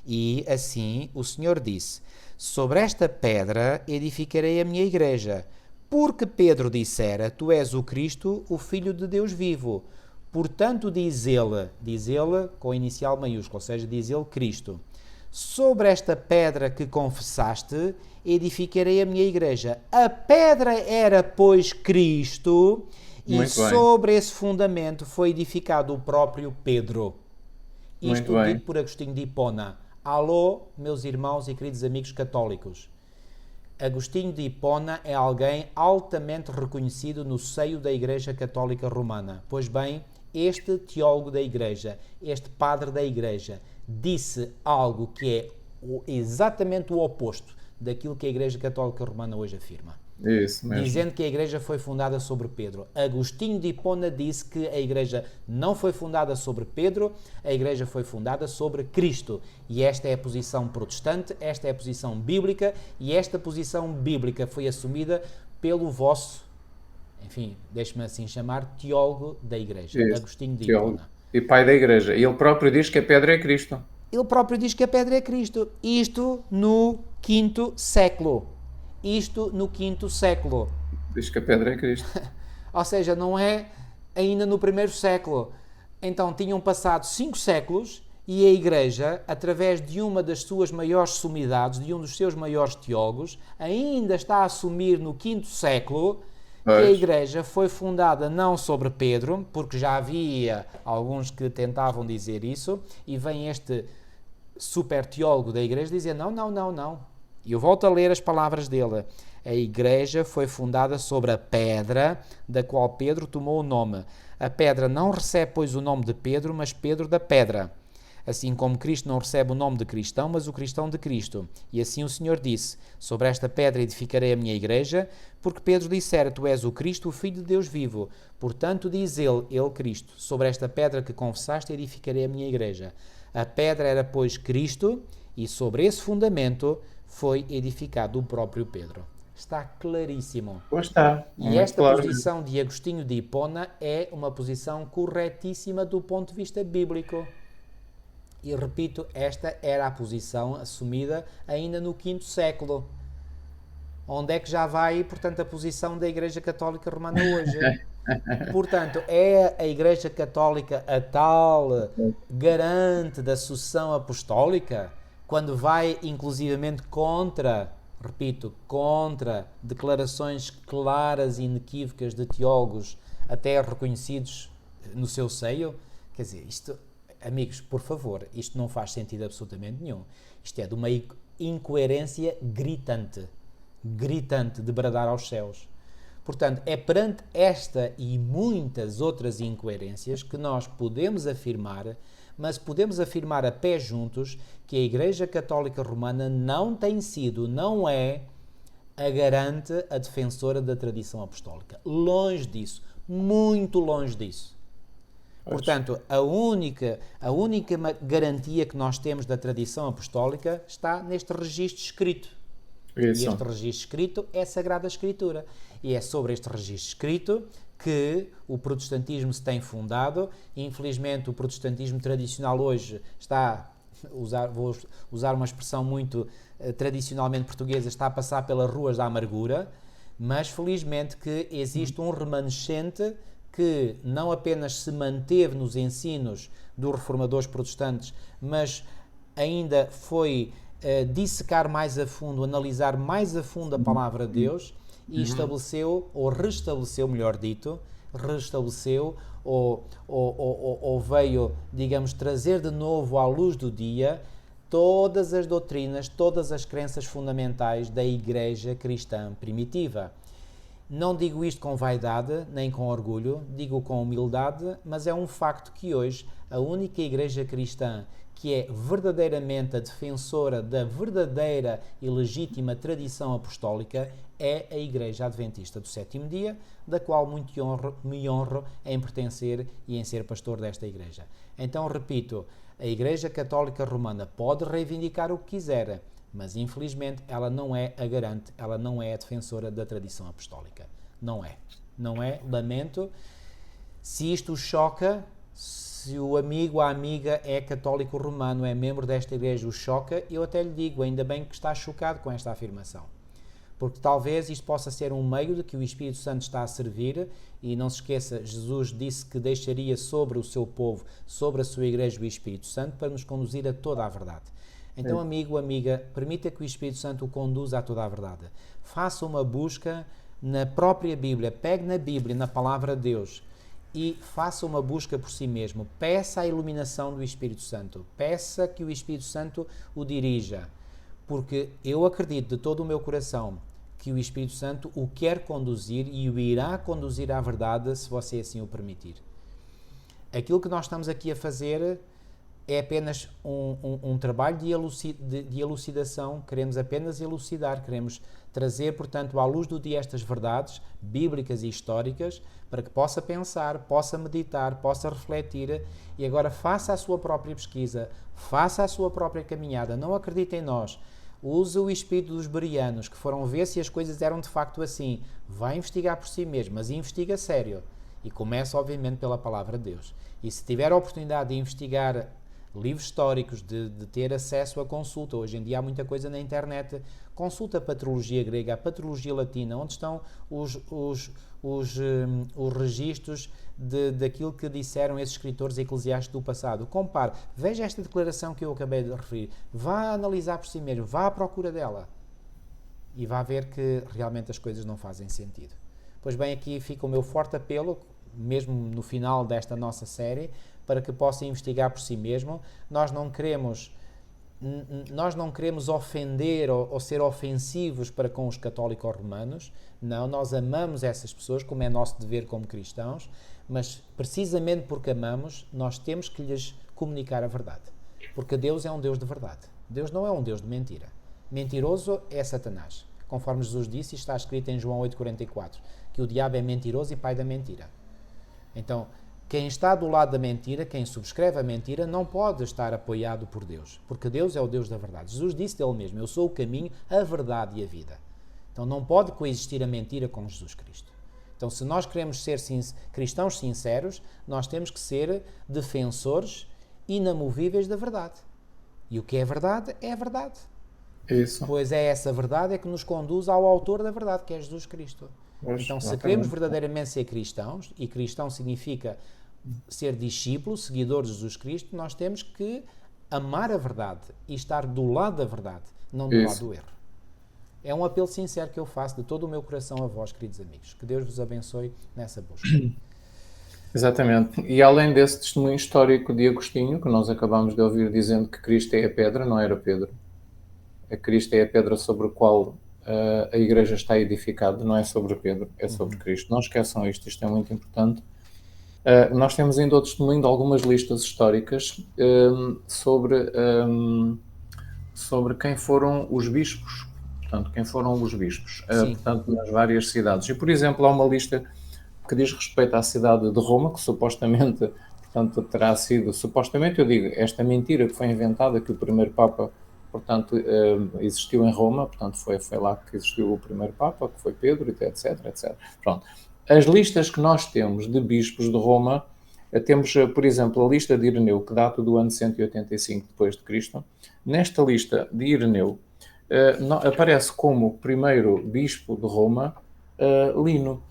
E assim o Senhor disse: sobre esta pedra edificarei a minha igreja, porque Pedro dissera: tu és o Cristo, o Filho de Deus vivo. Portanto, diz ele com inicial maiúsculo, ou seja, diz ele Cristo: sobre esta pedra que confessaste, edificarei a minha igreja. A pedra era, pois, Cristo, e sobre esse fundamento foi edificado o próprio Pedro. Isto dito por Agostinho de Hipona. Alô, meus irmãos e queridos amigos católicos. Agostinho de Hipona é alguém altamente reconhecido no seio da Igreja Católica Romana. Pois bem, este teólogo da Igreja, este padre da Igreja, disse algo que é exatamente o oposto daquilo que a Igreja Católica Romana hoje afirma. Isso mesmo. Dizendo que a Igreja foi fundada sobre Pedro. Agostinho de Hipona disse que a Igreja não foi fundada sobre Pedro, a Igreja foi fundada sobre Cristo. E esta é a posição protestante, esta é a posição bíblica, e esta posição bíblica foi assumida pelo vosso, enfim, deixe-me assim chamar, teólogo da Igreja, Isso. Agostinho de Teólogo. Hipona. E pai da Igreja. E ele próprio diz que a pedra é Cristo. ele próprio diz que a pedra é Cristo. Isto no quinto século. Isto no quinto século. Diz que a pedra é Cristo. Ou seja, não é ainda no primeiro século. Então tinham passado 5 séculos e a Igreja, através de uma das suas maiores sumidades, de um dos seus maiores teólogos, ainda está a assumir no quinto século que a Igreja foi fundada não sobre Pedro, porque já havia alguns que tentavam dizer isso, e vem este super teólogo da Igreja dizer não. E eu volto a ler as palavras dele. A Igreja foi fundada sobre a pedra da qual Pedro tomou o nome. A pedra não recebe, pois, o nome de Pedro, mas Pedro da pedra. Assim como Cristo não recebe o nome de cristão, mas o cristão de Cristo. E assim o Senhor disse: sobre esta pedra edificarei a minha igreja, porque Pedro dissera: tu és o Cristo, o Filho de Deus vivo. Portanto diz ele Cristo, sobre esta pedra que confessaste edificarei a minha igreja. A pedra era, pois, Cristo, e sobre esse fundamento foi edificado o próprio Pedro. Está claríssimo. Pois está. E esta posição de Agostinho de Hipona é uma posição corretíssima do ponto de vista bíblico. E repito, esta era a posição assumida ainda no quinto século. Onde é que já vai, portanto, a posição da Igreja Católica Romana hoje? Portanto, é a Igreja Católica a tal garante da sucessão apostólica, quando vai inclusivamente contra declarações claras e inequívocas de teólogos até reconhecidos no seu seio? Quer dizer, isto... Amigos, por favor, isto não faz sentido absolutamente nenhum. Isto é de uma incoerência gritante de bradar aos céus. Portanto, é perante esta e muitas outras incoerências que nós podemos afirmar, mas podemos afirmar a pé juntos, que a Igreja Católica Romana não tem sido, não é a garante, a defensora da tradição apostólica. Longe disso, muito longe disso. Portanto, a única garantia que nós temos da tradição apostólica está neste registro escrito. Isso. E este registro escrito é a Sagrada Escritura. E é sobre este registro escrito que o protestantismo se tem fundado. Infelizmente, o protestantismo tradicional hoje está, vou usar uma expressão muito tradicionalmente portuguesa, está a passar pelas ruas da amargura, mas felizmente que existe um remanescente que não apenas se manteve nos ensinos dos reformadores protestantes, mas ainda foi dissecar mais a fundo, analisar mais a fundo a palavra de Deus e estabeleceu, ou restabeleceu, melhor dito, ou veio, digamos, trazer de novo à luz do dia todas as doutrinas, todas as crenças fundamentais da Igreja cristã primitiva. Não digo isto com vaidade, nem com orgulho, digo com humildade, mas é um facto que hoje a única Igreja cristã que é verdadeiramente a defensora da verdadeira e legítima tradição apostólica é a Igreja Adventista do Sétimo Dia, da qual muito me honro em pertencer e em ser pastor desta Igreja. Então, repito, a Igreja Católica Romana pode reivindicar o que quiser, mas infelizmente ela não é a garante, ela não é a defensora da tradição apostólica. Não é, lamento. Se isto o choca, se o amigo ou a amiga é católico romano, é membro desta igreja, o choca, eu até lhe digo, ainda bem que está chocado com esta afirmação. Porque talvez isto possa ser um meio de que o Espírito Santo está a servir, e não se esqueça, Jesus disse que deixaria sobre o seu povo, sobre a sua igreja, o Espírito Santo, para nos conduzir a toda a verdade. Então, amigo, amiga, permita que o Espírito Santo o conduza a toda a verdade. Faça uma busca na própria Bíblia, pegue na Bíblia, na Palavra de Deus, e faça uma busca por si mesmo. Peça a iluminação do Espírito Santo. Peça que o Espírito Santo o dirija. Porque eu acredito de todo o meu coração que o Espírito Santo o quer conduzir e o irá conduzir à verdade, se você assim o permitir. Aquilo que nós estamos aqui a fazer é apenas um trabalho de elucidação. Queremos apenas elucidar, queremos trazer, portanto, à luz do dia estas verdades bíblicas e históricas, para que possa pensar, possa meditar, possa refletir, e agora faça a sua própria pesquisa, faça a sua própria caminhada. Não acredite em nós. Use o espírito dos bereanos, que foram ver se as coisas eram de facto assim. Vai investigar por si mesmo, mas investiga sério. E começa, obviamente, pela Palavra de Deus. E se tiver a oportunidade de investigar livros históricos, de ter acesso a consulta. Hoje em dia há muita coisa na internet. Consulta a patrologia grega, a patrologia latina, onde estão os registros daquilo que disseram esses escritores eclesiásticos do passado. Compare, veja esta declaração que eu acabei de referir, vá analisar por si mesmo, vá à procura dela e vá ver que realmente as coisas não fazem sentido. Pois bem, aqui fica o meu forte apelo, mesmo no final desta nossa série, para que possa investigar por si mesmo. Nós não queremos ofender ou ser ofensivos para com os católicos romanos. Não, nós amamos essas pessoas, como é nosso dever como cristãos, mas precisamente porque amamos, nós temos que lhes comunicar a verdade. Porque Deus é um Deus de verdade. Deus não é um Deus de mentira. Mentiroso é Satanás. Conforme Jesus disse, está escrito em João 8,44, que o diabo é mentiroso e pai da mentira. Então, quem está do lado da mentira, quem subscreve a mentira, não pode estar apoiado por Deus, porque Deus é o Deus da verdade. Jesus disse dele mesmo, eu sou o caminho, a verdade e a vida. Então não pode coexistir a mentira com Jesus Cristo. Então se nós queremos ser cristãos sinceros, nós temos que ser defensores inamovíveis da verdade. E o que é verdade, é a verdade. Isso. Pois é essa verdade que nos conduz ao autor da verdade, que é Jesus Cristo. Então, se queremos verdadeiramente ser cristãos, e cristão significa ser discípulo, seguidor de Jesus Cristo, nós temos que amar a verdade e estar do lado da verdade, não do lado do erro. É um apelo sincero que eu faço de todo o meu coração a vós, queridos amigos. Que Deus vos abençoe nessa busca. Exatamente. E além desse testemunho histórico de Agostinho, que nós acabamos de ouvir dizendo que Cristo é a pedra, não era Pedro. Cristo é a pedra sobre a qual a Igreja está edificada, não é sobre Pedro, é sobre Cristo. Não esqueçam isto é muito importante. Nós temos ainda o testemunho de algumas listas históricas sobre quem foram os bispos. Portanto, quem foram os bispos, portanto, nas várias cidades. E, por exemplo, há uma lista que diz respeito à cidade de Roma, que supostamente, portanto, terá sido, supostamente, eu digo, esta mentira que foi inventada, que o primeiro Papa, portanto, existiu em Roma, portanto, foi lá que existiu o primeiro Papa, que foi Pedro, etc, etc. Pronto. As listas que nós temos de bispos de Roma, temos, por exemplo, a lista de Ireneu, que data do ano 185 depois de Cristo. Nesta lista de Ireneu, aparece como primeiro bispo de Roma Lino,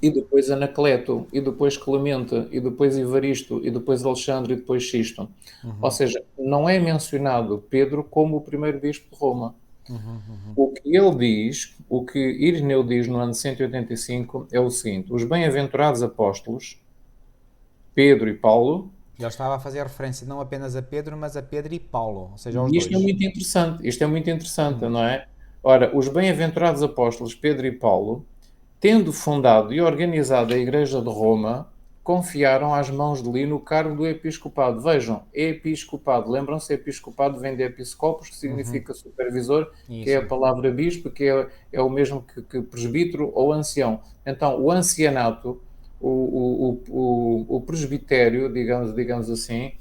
e depois Anacleto, e depois Clemente, e depois Evaristo, e depois Alexandre, e depois Xisto. Ou seja, não é mencionado Pedro como o primeiro bispo de Roma. O que ele diz, o que Ireneu diz no ano 185 é o seguinte: os bem-aventurados apóstolos, Pedro e Paulo. Ele estava a fazer referência não apenas a Pedro, mas a Pedro e Paulo, ou seja, aos dois. Isto é muito interessante, não é? Ora, os bem-aventurados apóstolos Pedro e Paulo, tendo fundado e organizado a Igreja de Roma, confiaram às mãos de Lino o cargo do episcopado. Vejam, episcopado. Lembram-se, episcopado vem de episcopos, que significa supervisor, que é a palavra bispo, que é o mesmo que presbítero ou ancião. Então, o ancianato, o presbitério, digamos assim,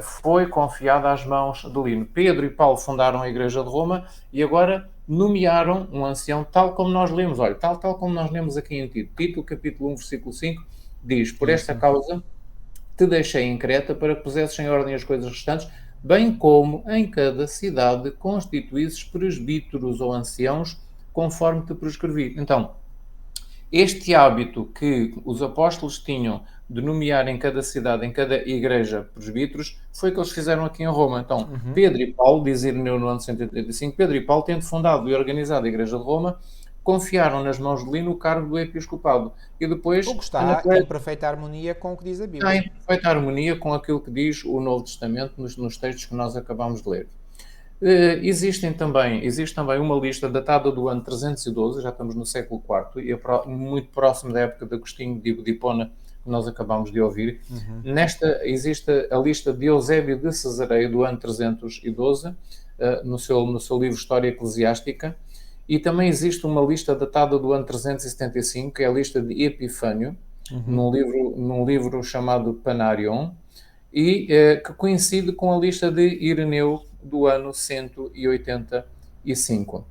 foi confiado às mãos de Lino. Pedro e Paulo fundaram a Igreja de Roma e agora nomearam um ancião, tal como nós lemos, olha, tal como nós lemos aqui em Tito, capítulo 1, versículo 5, diz: por esta causa te deixei em Creta para que pusesses em ordem as coisas restantes, bem como em cada cidade constituísses presbíteros ou anciãos, conforme te prescrevi. Então, este hábito que os apóstolos tinham de nomear em cada cidade, em cada igreja, presbíteros, foi o que eles fizeram aqui em Roma. Então, Pedro e Paulo, diz Ireneu no ano 185, Pedro e Paulo, tendo fundado e organizado a Igreja de Roma, confiaram nas mãos de Lino o cargo do episcopado. E depois... O que está em perfeita harmonia com o que diz a Bíblia. Está em perfeita harmonia com aquilo que diz o Novo Testamento nos textos que nós acabamos de ler. Existe também uma lista datada do ano 312, já estamos no século IV, e muito próximo da época de Agostinho de Hipona, que nós acabamos de ouvir. Nesta existe a lista de Eusébio de Cesareia, do ano 312, no seu livro História Eclesiástica, e também existe uma lista datada do ano 375, que é a lista de Epifânio, num livro chamado Panarion, e que coincide com a lista de Ireneu, do ano 185.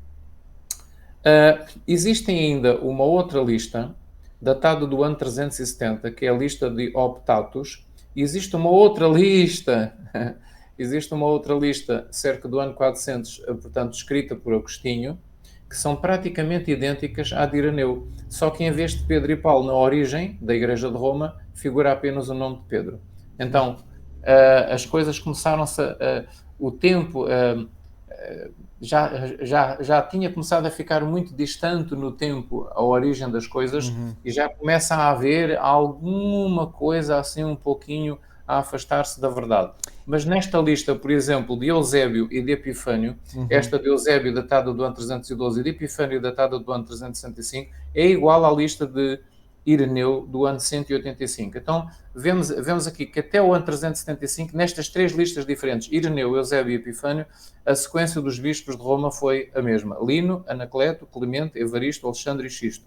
Existe ainda uma outra lista, datada do ano 370, que é a lista de Optatus, Existe uma outra lista, existe uma outra lista, cerca do ano 400, portanto, escrita por Agostinho, que são praticamente idênticas à de Ireneu, só que em vez de Pedro e Paulo na origem da Igreja de Roma, figura apenas o nome de Pedro. Então, as coisas começaram-se, o tempo já tinha começado a ficar muito distante no tempo a origem das coisas e já começa a haver alguma coisa assim um pouquinho a afastar-se da verdade. Mas nesta lista, por exemplo, de Eusébio e de Epifânio, esta de Eusébio datada do ano 312 e de Epifânio datada do ano 365, é igual à lista de Ireneu do ano 185. Então, vemos aqui que até o ano 375, nestas três listas diferentes, Ireneu, Eusébio e Epifânio, a sequência dos bispos de Roma foi a mesma. Lino, Anacleto, Clemente, Evaristo, Alexandre e Xisto.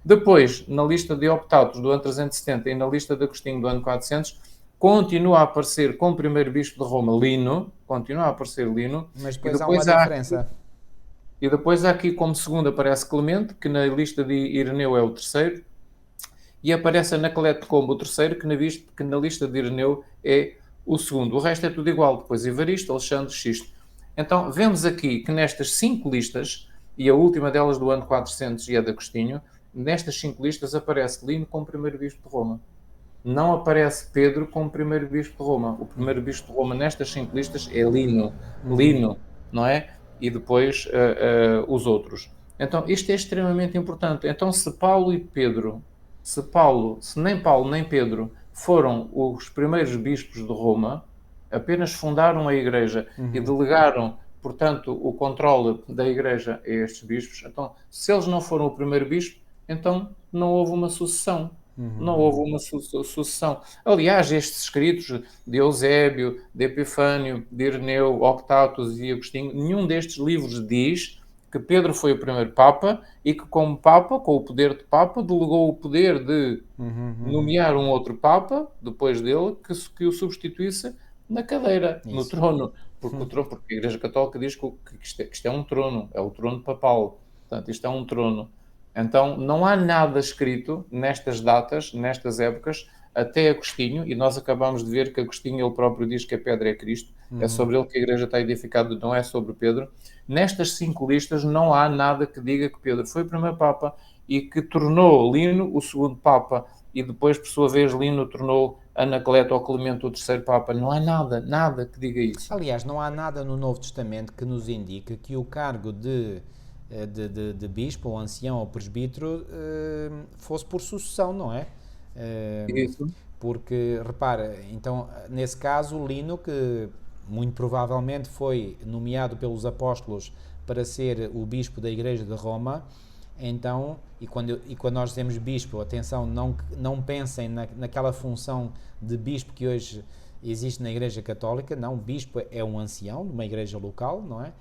Depois, na lista de Optatus do ano 370 e na lista de Agostinho do ano 400, continua a aparecer como primeiro bispo de Roma Lino, continua a aparecer Lino. Mas depois há uma diferença. E depois aqui como segundo aparece Clemente, que na lista de Ireneu é o terceiro, e aparece Anacleto como o terceiro, que na lista de Ireneu é o segundo. O resto é tudo igual. Depois Evaristo, Alexandre, Xisto. Então, vemos aqui que nestas 5 listas, e a última delas do ano 400 e a de Agostinho, nestas 5 listas aparece Lino como primeiro bispo de Roma. Não aparece Pedro como primeiro bispo de Roma. O primeiro bispo de Roma nestas 5 listas é Lino. Lino, não é? E depois os outros. Então, isto é extremamente importante. Então, se nem Paulo nem Pedro foram os primeiros bispos de Roma, apenas fundaram a Igreja e delegaram, portanto, o controle da Igreja a estes bispos. Então, se eles não foram o primeiro bispo, então não houve uma sucessão. Não houve uma sucessão. Aliás, estes escritos de Eusébio, de Epifânio, de Ireneu, Octatus e Agostinho, nenhum destes livros diz que Pedro foi o primeiro Papa e que, como Papa, com o poder de Papa, delegou o poder de nomear um outro Papa, depois dele, que o substituísse na cadeira, no trono. Porque a Igreja Católica diz que isto é um trono, é o trono papal. Portanto, isto é um trono. Então, não há nada escrito nestas datas, nestas épocas, até Agostinho, e nós acabamos de ver que Agostinho ele próprio diz que a pedra é Cristo, é sobre ele que a Igreja está edificada, não é sobre Pedro. Nestas 5 listas não há nada que diga que Pedro foi o primeiro Papa e que tornou Lino o segundo Papa e depois, por sua vez, Lino tornou Anacleto ou Clemente o terceiro Papa. Não há nada que diga isso. Aliás, não há nada no Novo Testamento que nos indique que o cargo de bispo, ou ancião, ou presbítero fosse por sucessão, não é? Isso. Porque, repara, então, nesse caso, Lino, que muito provavelmente foi nomeado pelos apóstolos para ser o bispo da Igreja de Roma, então, e quando nós dizemos bispo, atenção, não pensem naquela função de bispo que hoje existe na Igreja Católica, não, bispo é um ancião de uma igreja local, não é?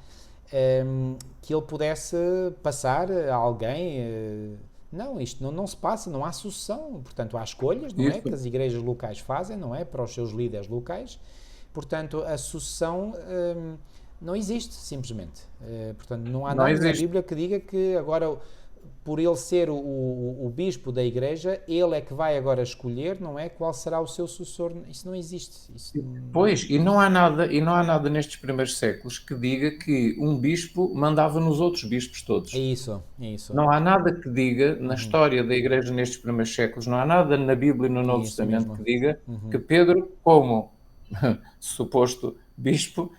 Que ele pudesse passar a alguém. Não, isto não se passa, não há sucessão. Portanto, há escolhas, não é? Que as igrejas locais fazem, não é? Para os seus líderes locais. Portanto, a sucessão não existe, simplesmente. Portanto, não há nada na Bíblia que diga que agora, por ele ser o bispo da igreja, ele é que vai agora escolher, não é? Qual será o seu sucessor? Isso não existe. Pois, e não há nada nestes primeiros séculos que diga que um bispo mandava nos outros bispos todos. É isso. Não há nada que diga, na história da Igreja nestes primeiros séculos, não há nada na Bíblia e no Novo Testamento que diga que Pedro, como suposto bispo,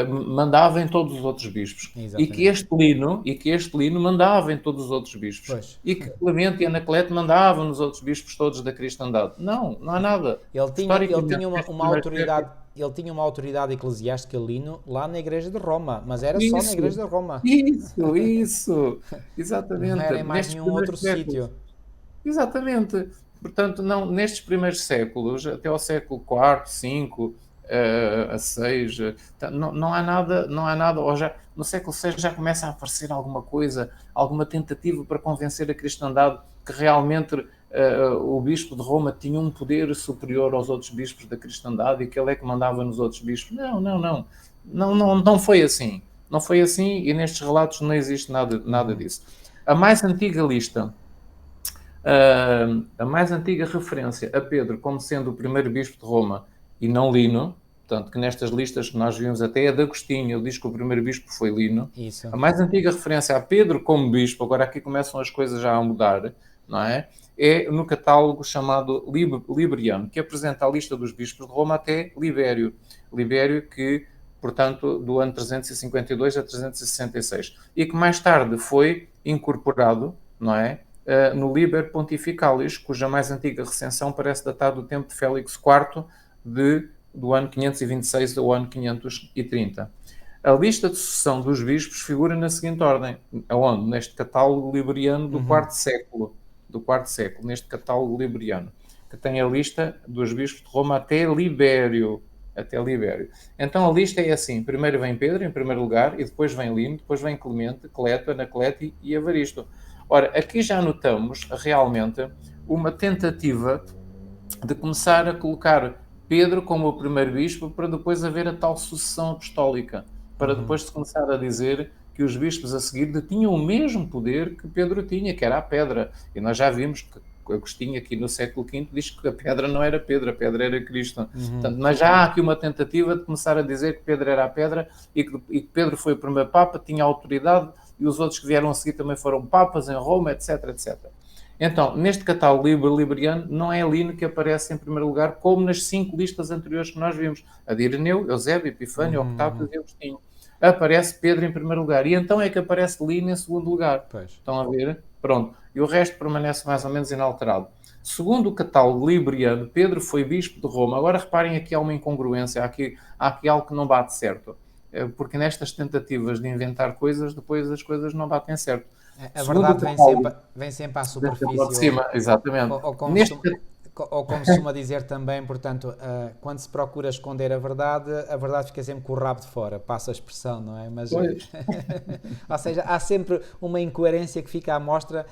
mandava em todos os outros bispos. E que este Lino mandava em todos os outros bispos. Pois. E que Clemente e Anacleto mandavam nos outros bispos todos da cristandade. Não há nada. Ele tinha uma autoridade eclesiástica, Lino, lá na Igreja de Roma, mas era só na Igreja de Roma. Isso. Exatamente. Não era em mais nenhum outro sítio. Exatamente. Portanto, não, nestes primeiros séculos, até ao século IV, V, a 6, não há nada, ou já, no século VI já começa a aparecer alguma coisa, alguma tentativa para convencer a cristandade que realmente o bispo de Roma tinha um poder superior aos outros bispos da cristandade e que ele é que mandava nos outros bispos. Não foi assim. Não foi assim e nestes relatos não existe nada disso. A mais antiga lista A mais antiga referência a Pedro como sendo o primeiro bispo de Roma e não Lino, portanto, que nestas listas que nós vimos até é de Agostinho, ele diz que o primeiro bispo foi Lino. Isso. A mais antiga referência a Pedro como bispo, agora aqui começam as coisas já a mudar, não é? É no catálogo chamado Liberiano, que apresenta a lista dos bispos de Roma até Libério. Libério que, portanto, do ano 352 a 366. E que mais tarde foi incorporado, não é? No Liber Pontificalis, cuja mais antiga recensão parece datar do tempo de Félix IV, do ano 526 ao ano 530. A lista de sucessão dos bispos figura na seguinte ordem, aonde? Neste catálogo liberiano do quarto século, neste catálogo liberiano, que tem a lista dos bispos de Roma até Libério. Então a lista é assim: primeiro vem Pedro, em primeiro lugar, e depois vem Lino, depois vem Clemente, Cleto, Anacleto e Evaristo. Ora, aqui já notamos realmente uma tentativa de começar a colocar Pedro como o primeiro bispo para depois haver a tal sucessão apostólica, para depois se começar a dizer que os bispos a seguir tinham o mesmo poder que Pedro tinha, que era a pedra. E nós já vimos que Agostinho, aqui no século V, diz que a pedra não era Pedro, a pedra era Cristo. Portanto, mas já há aqui uma tentativa de começar a dizer que Pedro era a pedra e que Pedro foi o primeiro Papa, tinha autoridade, e os outros que vieram a seguir também foram Papas em Roma, etc, etc. Então, neste catálogo liberiano, não é Lino que aparece em primeiro lugar, como nas 5 listas anteriores que nós vimos. A de Ireneu, Eusébio, Epifânio, Octávio e Agostinho. Aparece Pedro em primeiro lugar. E então é que aparece Lino em segundo lugar. Pois. Estão a ver? Pronto. E o resto permanece mais ou menos inalterado. Segundo o catálogo liberiano, Pedro foi bispo de Roma. Agora reparem, aqui há uma incongruência, há aqui algo que não bate certo. Porque nestas tentativas de inventar coisas, depois as coisas não batem certo. A verdade vem sempre à superfície. De cima, exatamente. Ou como se costuma dizer também, portanto, quando se procura esconder a verdade fica sempre com o rabo de fora, passa a expressão, não é? Mas, ou seja, há sempre uma incoerência que fica à mostra.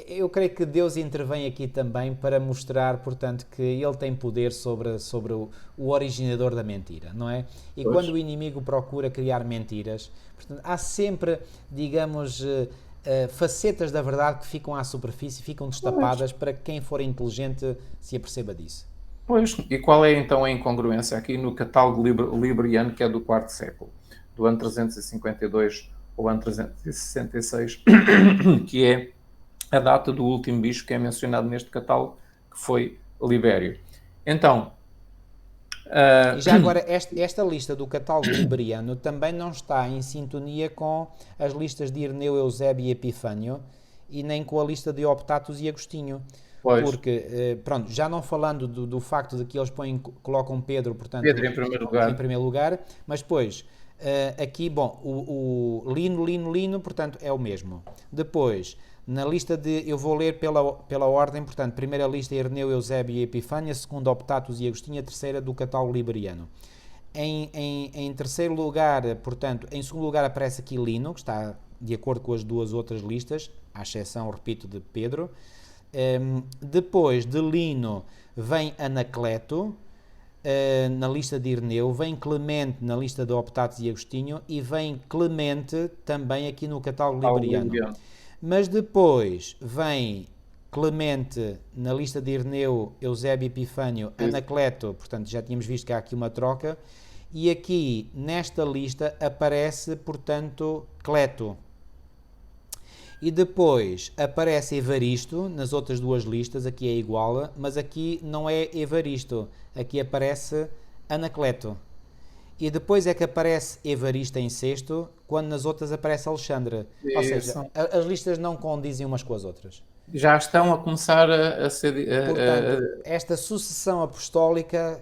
Eu creio que Deus intervém aqui também para mostrar, portanto, que Ele tem poder sobre o originador da mentira, não é? E quando o inimigo procura criar mentiras, portanto, há sempre, digamos, facetas da verdade que ficam à superfície, ficam destapadas para que quem for inteligente se aperceba disso. Pois, e qual é então a incongruência aqui no catálogo liberiano, que é do quarto século, do ano 352 ao ano 366, que é a data do último bispo que é mencionado neste catálogo, que foi Libério. Então... E já agora, esta lista do catálogo liberiano também não está em sintonia com as listas de Ireneu, Eusébio e Epifânio, e nem com a lista de Optatus e Agostinho. Pois. Porque, pronto, já não falando do facto de que eles colocam Pedro, portanto, Pedro em primeiro lugar, mas depois, aqui, bom, o Lino, portanto, é o mesmo. Depois, na lista eu vou ler pela ordem, portanto, primeira lista Ireneu, Eusébio e Epifânia, segunda Optatus e Agostinho, a terceira do catálogo liberiano. Em terceiro lugar, portanto, em segundo lugar aparece aqui Lino, que está de acordo com as duas outras listas, à exceção, repito, de Pedro. Depois de Lino vem Anacleto, na lista de Ireneu, vem Clemente na lista de Optatus e Agostinho e vem Clemente também aqui no catálogo liberiano. Mas depois vem Clemente na lista de Ireneu, Eusébio e Epifânio, Anacleto, portanto já tínhamos visto que há aqui uma troca, e aqui nesta lista aparece, portanto, Cleto. E depois aparece Evaristo, nas outras duas listas, aqui é igual, mas aqui não é Evaristo, aqui aparece Anacleto. E depois é que aparece Evaristo em sexto, quando nas outras aparece Alexandre. Ou seja, as listas não condizem umas com as outras. Já estão a começar a ser... Portanto, esta sucessão apostólica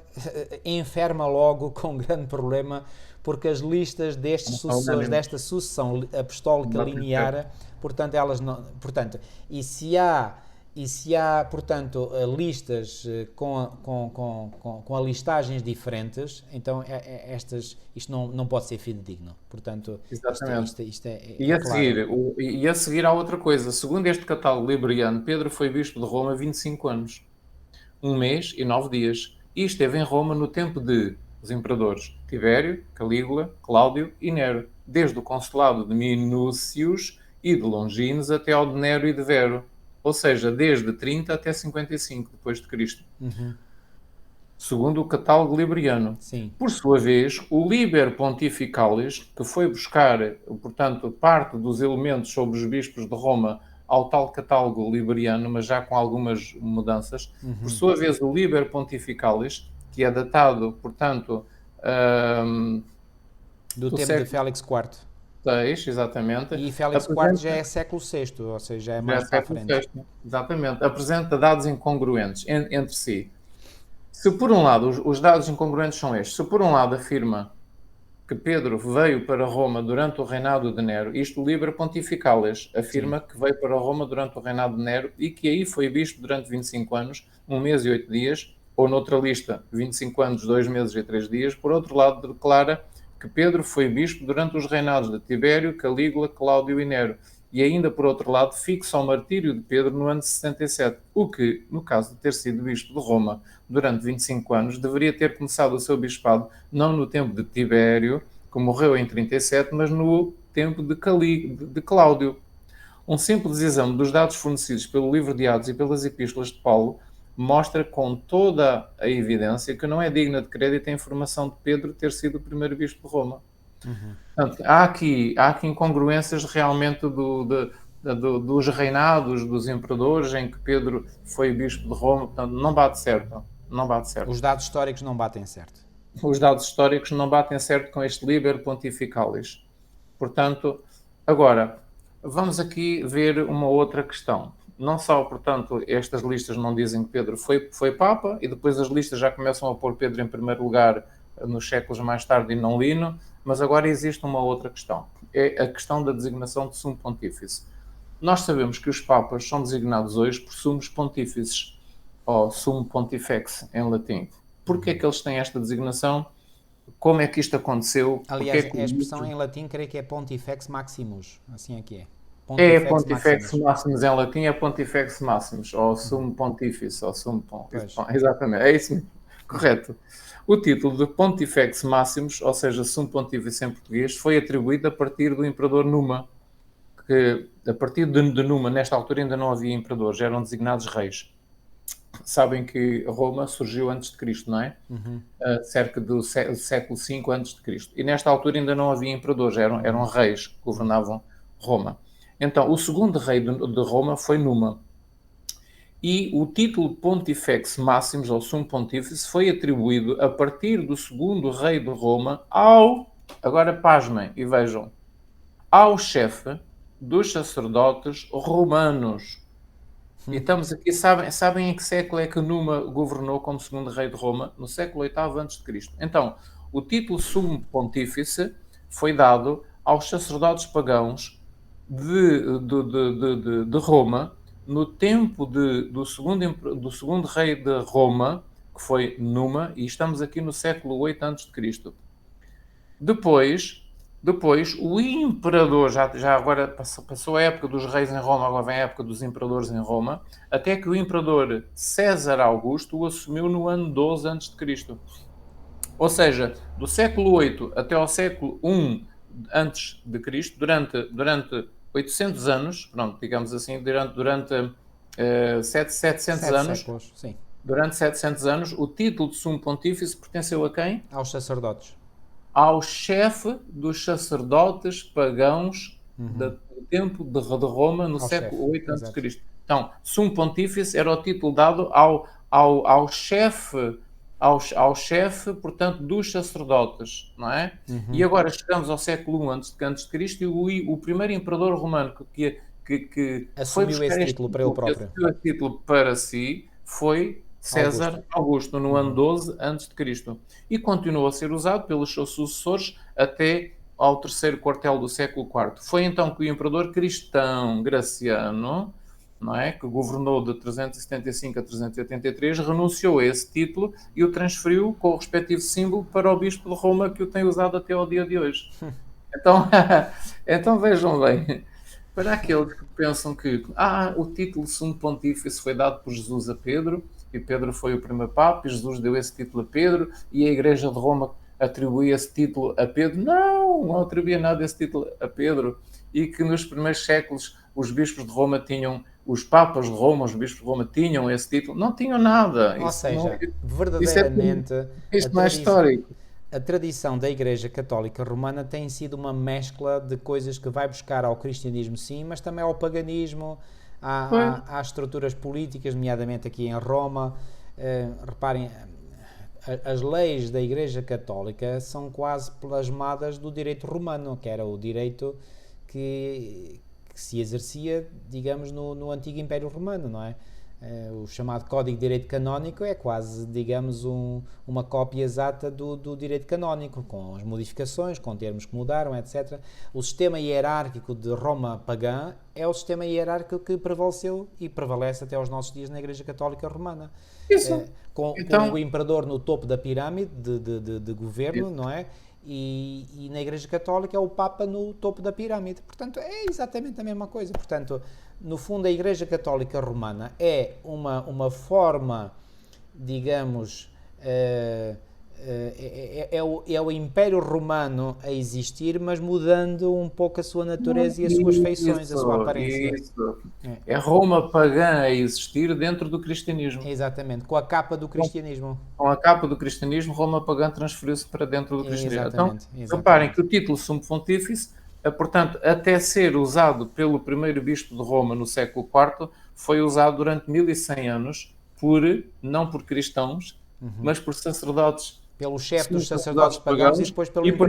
enferma logo com um grande problema, porque as listas destes sucessores, desta sucessão apostólica linear, portanto, elas não... Portanto, e se há, portanto, listas com alistagens diferentes, então isto não pode ser fidedigno. Portanto, exatamente. Isto é e, a claro. e a seguir há outra coisa. Segundo este catálogo liberiano, Pedro foi bispo de Roma 25 anos. 1 mês e 9 dias. E esteve em Roma no tempo de os imperadores Tibério, Calígula, Cláudio e Nero. Desde o consulado de Minúcius e de Longinos até ao de Nero e de Vero. ou seja, desde 30 até 55 depois de Cristo, segundo o catálogo liberiano. Sim. Por sua vez, o Liber Pontificalis, que foi buscar, portanto, parte dos elementos sobre os bispos de Roma ao tal catálogo liberiano, mas já com algumas mudanças. Por sua vez, o Liber Pontificalis, que é datado, portanto, Do tempo de século Félix IV. VI, exatamente. E Félix IV já é século VI, ou seja, já é Já é mais para a século frente. VI, exatamente. Apresenta dados incongruentes entre si. Se por um lado, os dados incongruentes são estes. Se por um lado afirma que Pedro veio para Roma durante o reinado de Nero, isto o Liber Pontificalis afirma que veio para Roma durante o reinado de Nero e que aí foi bispo durante 25 anos, 1 mês e 8 dias, ou noutra lista, 25 anos, 2 meses e 3 dias. Por outro lado, declara que Pedro foi bispo durante os reinados de Tibério, Calígula, Cláudio e Nero. E ainda, por outro lado, fixa o martírio de Pedro no ano 67, o que, no caso de ter sido bispo de Roma durante 25 anos, deveria ter começado o seu bispado não no tempo de Tibério, que morreu em 37, mas no tempo de Cláudio. Um simples exame dos dados fornecidos pelo livro de Atos e pelas epístolas de Paulo mostra com toda a evidência que não é digna de crédito a informação de Pedro ter sido o primeiro bispo de Roma. Portanto, há aqui incongruências realmente dos reinados dos imperadores em que Pedro foi bispo de Roma. Portanto, não bate certo. Não bate certo. Os dados históricos não batem certo. Os dados históricos não batem certo com este Liber Pontificalis. Portanto, agora, vamos aqui ver uma outra questão. Não só, portanto, estas listas não dizem que Pedro foi Papa, e depois as listas já começam a pôr Pedro em primeiro lugar nos séculos mais tarde e não Lino, mas agora existe uma outra questão. É a questão da designação de Sumo Pontífice. Nós sabemos que os Papas são designados hoje por Sumos Pontífices, ou Sumo Pontifex, em latim. Porquê é que eles têm esta designação? Como é que isto aconteceu? Aliás, Que a expressão em latim creio que é Pontifex Maximus. Assim é que é. Pontifex Maximus em latim, é Pontifex Maximus, ou Sumo Pontífice, ou Sumo Pontífice. Exatamente, é isso mesmo. Correto. O título de Pontifex Maximus, ou seja, Sumo Pontífice em português, foi atribuído a partir do imperador Numa, que a partir de Numa, nesta altura ainda não havia imperadores, eram designados reis. Sabem que Roma surgiu antes de Cristo, não é? Cerca do século V antes de Cristo. E nesta altura ainda não havia imperadores, eram reis que governavam Roma. Então, o segundo rei de Roma foi Numa. E o título Pontifex Maximus, ou Sumo Pontífice, foi atribuído a partir do segundo rei de Roma agora pasmem e vejam, ao chefe dos sacerdotes romanos. E estamos aqui, sabem em que século é que Numa governou como segundo rei de Roma? No século VIII a.C. Então, o título Sumo Pontífice foi dado aos sacerdotes pagãos de Roma no tempo do segundo rei de Roma, que foi Numa, e estamos aqui no século VIII a.C. Depois, o imperador, já agora passou a época dos reis em Roma, agora vem a época dos imperadores em Roma, até que o imperador César Augusto o assumiu no ano 12 a.C. Ou seja, do século VIII até ao século I antes de Cristo, durante 800 anos, pronto, digamos assim, durante 700 anos, séculos, sim. Durante 700 anos, o título de Sumo Pontífice pertenceu a quem? Aos sacerdotes. Ao chefe dos sacerdotes pagãos do tempo de Roma no século VIII a.C. Então, Sumo Pontífice era o título dado ao chefe, portanto, dos sacerdotes, não é? E agora chegamos ao século I a.C. e o primeiro imperador romano que assumiu esse título para ele próprio. Assumiu esse título para si foi César Augusto, no ano 12 a.C. E continuou a ser usado pelos seus sucessores até ao terceiro quartel do século IV. Foi então que o imperador cristão Graciano, não é, que governou de 375 a 383, renunciou a esse título e o transferiu com o respectivo símbolo para o bispo de Roma, que o tem usado até ao dia de hoje. Então vejam bem, para aqueles que pensam que o título de Sumo Pontífice foi dado por Jesus a Pedro, e Pedro foi o primeiro Papa, e Jesus deu esse título a Pedro, e a Igreja de Roma atribuía esse título a Pedro. Não atribuía nada esse título a Pedro. E que nos primeiros séculos os bispos de Roma tinham os papas de Roma, os bispos de Roma tinham esse título. Não tinham nada. Ou seja, Isso verdadeiramente isto não é histórico. a tradição da Igreja Católica Romana tem sido uma mescla de coisas que vai buscar ao cristianismo, sim, mas também ao paganismo, às estruturas políticas, nomeadamente aqui em Roma. Reparem, as leis da Igreja Católica são quase plasmadas do direito romano, que era o direito que se exercia, digamos, no antigo Império Romano, não é? O chamado Código de Direito Canónico é quase, digamos, uma cópia exata do direito canónico, com as modificações, com termos que mudaram, etc. O sistema hierárquico de Roma pagã é o sistema hierárquico que prevaleceu e prevalece até aos nossos dias na Igreja Católica Romana. Com o imperador no topo da pirâmide de governo, não é? E na Igreja Católica é o Papa no topo da pirâmide. Portanto, é exatamente a mesma coisa. Portanto, no fundo, a Igreja Católica Romana é uma forma, digamos, é o Império Romano a existir, mas mudando um pouco a sua natureza e as suas feições, a sua aparência. É Roma pagã a existir dentro do cristianismo. Exatamente, com a capa do cristianismo. Com a capa do cristianismo, Roma pagã transferiu-se para dentro do cristianismo. Exatamente, então, reparem que o título Sumo Pontífice, portanto, até ser usado pelo primeiro bispo de Roma no século IV, foi usado durante 1100 anos, não por cristãos, mas por sacerdotes. Pelo chefe dos sacerdotes pagãos e depois pelo por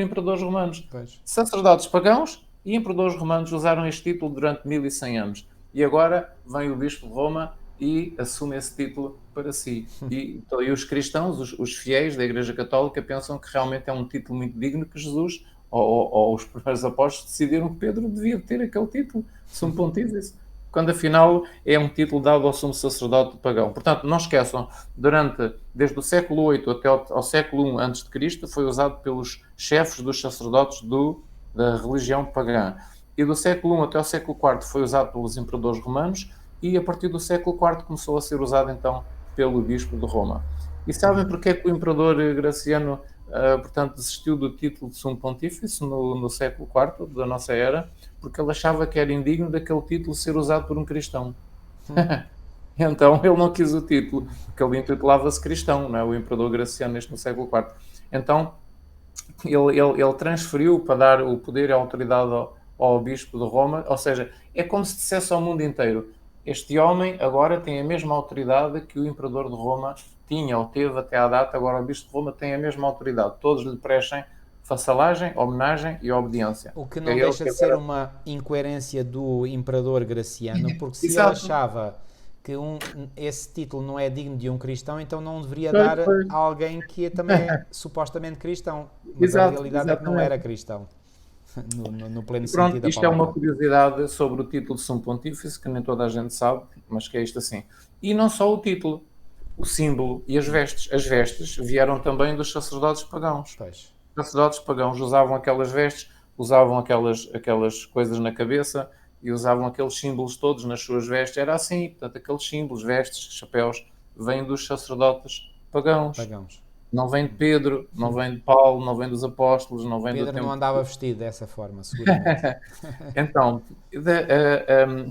imperadores romanos. Pois. Sacerdotes pagãos e imperadores romanos usaram este título durante 1100 anos. E agora vem o bispo de Roma e assume esse título para si. E os cristãos, os fiéis da Igreja Católica, pensam que realmente é um título muito digno, que Jesus ou os primeiros apóstolos decidiram que Pedro devia ter aquele título, Sumo Pontífice, quando afinal é um título dado ao sumo sacerdote pagão. Portanto, não esqueçam, desde o século VIII até ao século I a.C., foi usado pelos chefes dos sacerdotes da religião pagã. E do século I até ao século IV foi usado pelos imperadores romanos, e a partir do século IV começou a ser usado então pelo bispo de Roma. E sabem porque é que o imperador Graciano, portanto, desistiu do título de Sumo Pontífice no século IV da nossa era? Porque ele achava que era indigno daquele título ser usado por um cristão. Então ele não quis o título, porque ele intitulava-se cristão, não é? O imperador Graciano, no século IV. Então ele transferiu para dar o poder e a autoridade ao bispo de Roma, ou seja, é como se dissesse ao mundo inteiro: este homem agora tem a mesma autoridade que o imperador de Roma tinha ou teve até à data. Agora o bispo de Roma tem a mesma autoridade. Todos lhe prestem vassalagem, homenagem e obediência. O que não deixa de ser uma incoerência do imperador Graciano, porque se ele achava que esse título não é digno de um cristão, então não deveria dar a alguém que também é supostamente cristão, mas a realidade é que não era cristão. No pleno sentido da palavra. Isto é uma curiosidade sobre o título de Sumo Pontífice, que nem toda a gente sabe, mas que é isto assim. E não só o título, o símbolo e as vestes. As vestes vieram também dos sacerdotes pagãos. Pois. Os sacerdotes pagãos usavam aquelas vestes, usavam aquelas coisas na cabeça e usavam aqueles símbolos todos nas suas vestes. Era assim, portanto, aqueles símbolos, vestes, chapéus, vêm dos sacerdotes pagãos. Não vem de Pedro, não vem de Paulo, não vem dos apóstolos, não vem do tempo. Pedro não andava vestido dessa forma, seguramente. Então,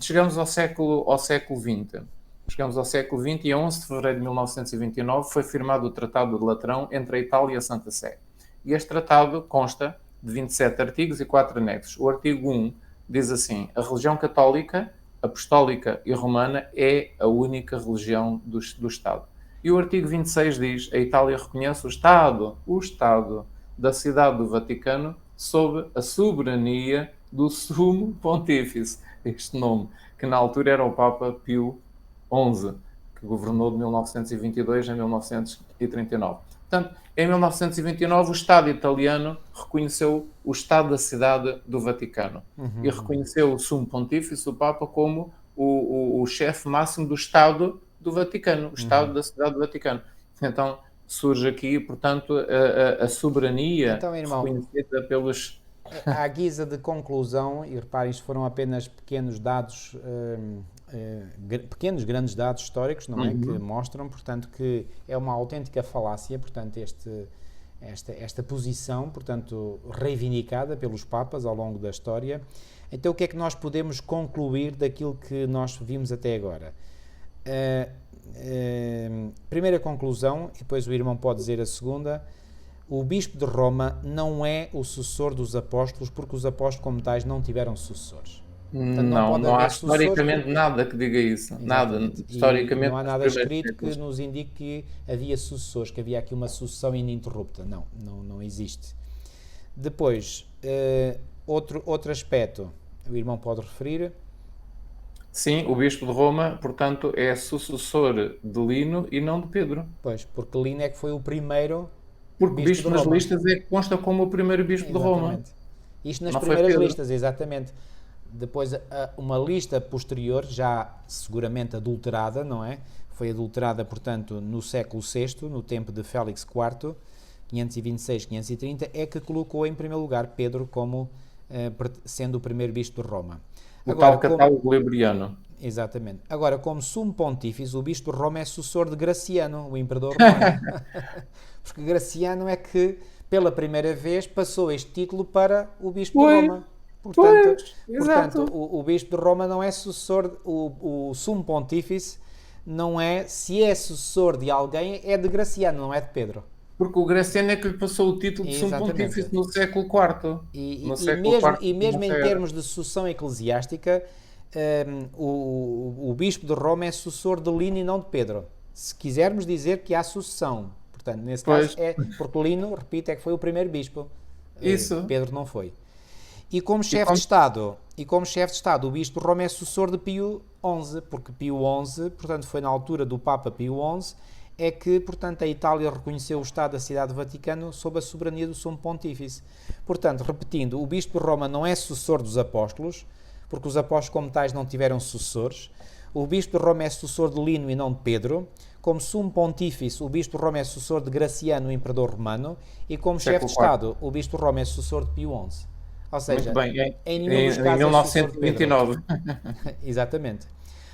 chegamos ao século XX. Chegamos ao século XX e a 11 de fevereiro de 1929 foi firmado o Tratado de Latrão entre a Itália e a Santa Sé. E este tratado consta de 27 artigos e 4 anexos. O artigo 1 diz assim: a religião católica, apostólica e romana é a única religião do Estado. E o artigo 26 diz: a Itália reconhece o Estado da Cidade do Vaticano sob a soberania do Sumo Pontífice. Este nome, que na altura era o Papa Pio XI, que governou de 1922 a 1939. Portanto, em 1929, o Estado italiano reconheceu o Estado da Cidade do Vaticano e reconheceu o Sumo Pontífice, o Papa, como o chefe máximo do Estado do Vaticano, o Estado da Cidade do Vaticano. Então, surge aqui, portanto, a soberania então, irmão, reconhecida pelos... À guisa de conclusão, e reparem, isto foram apenas pequenos dados, grandes dados históricos, não é? Que mostram, portanto, que é uma autêntica falácia, portanto, esta posição, portanto, reivindicada pelos Papas ao longo da história. Então, o que é que nós podemos concluir daquilo que nós vimos até agora? Primeira conclusão, e depois o irmão pode dizer a segunda: o Bispo de Roma não é o sucessor dos apóstolos, porque os apóstolos, como tais, não tiveram sucessores. Portanto, não há historicamente nada que diga isso. Exatamente. Nada. Historicamente, não há nada escrito que nos indique que havia sucessores, que havia aqui uma sucessão ininterrupta. Não existe. Depois, outro aspecto, o irmão pode referir? Sim, o Bispo de Roma, portanto, é sucessor de Lino e não de Pedro. Pois, porque Lino é que foi o primeiro. Porque Bispo nas listas é que consta como o primeiro Bispo de Roma. Isto nas primeiras listas, exatamente. Depois, uma lista posterior, já seguramente adulterada, não é? Foi adulterada, portanto, no século VI, no tempo de Félix IV, 526-530, é que colocou em primeiro lugar Pedro como sendo o primeiro bispo de Roma. O tal catálogo liberiano. Exatamente. Agora, como sumo pontífice, o bispo de Roma é sucessor de Graciano, o imperador romano. Porque Graciano é que, pela primeira vez, passou este título para o bispo de Roma. Portanto, o bispo de Roma não é sucessor, o sumo pontífice não é, se é sucessor de alguém, é de Graciano, não é de Pedro. Porque o Graciano é que lhe passou o título de sumo pontífice no século IV. E mesmo em termos de sucessão eclesiástica, o bispo de Roma é sucessor de Lino e não de Pedro. Se quisermos dizer que há sucessão, portanto, nesse caso é porque Lino, repito, é que foi o primeiro bispo. Isso. Pedro não foi. E como chefe de Estado, o bispo de Roma é sucessor de Pio XI, porque Pio XI, portanto, foi na altura do Papa Pio XI, é que, portanto, a Itália reconheceu o Estado da Cidade do Vaticano sob a soberania do Sumo Pontífice. Portanto, repetindo, o Bispo de Roma não é sucessor dos apóstolos, porque os apóstolos como tais não tiveram sucessores. O Bispo de Roma é sucessor de Lino e não de Pedro. Como Sumo Pontífice, o Bispo de Roma é sucessor de Graciano, o Imperador Romano. E como chefe de Estado, o Bispo de Roma é sucessor de Pio XI. Ou seja, em nenhum dos casos 1929. Exatamente.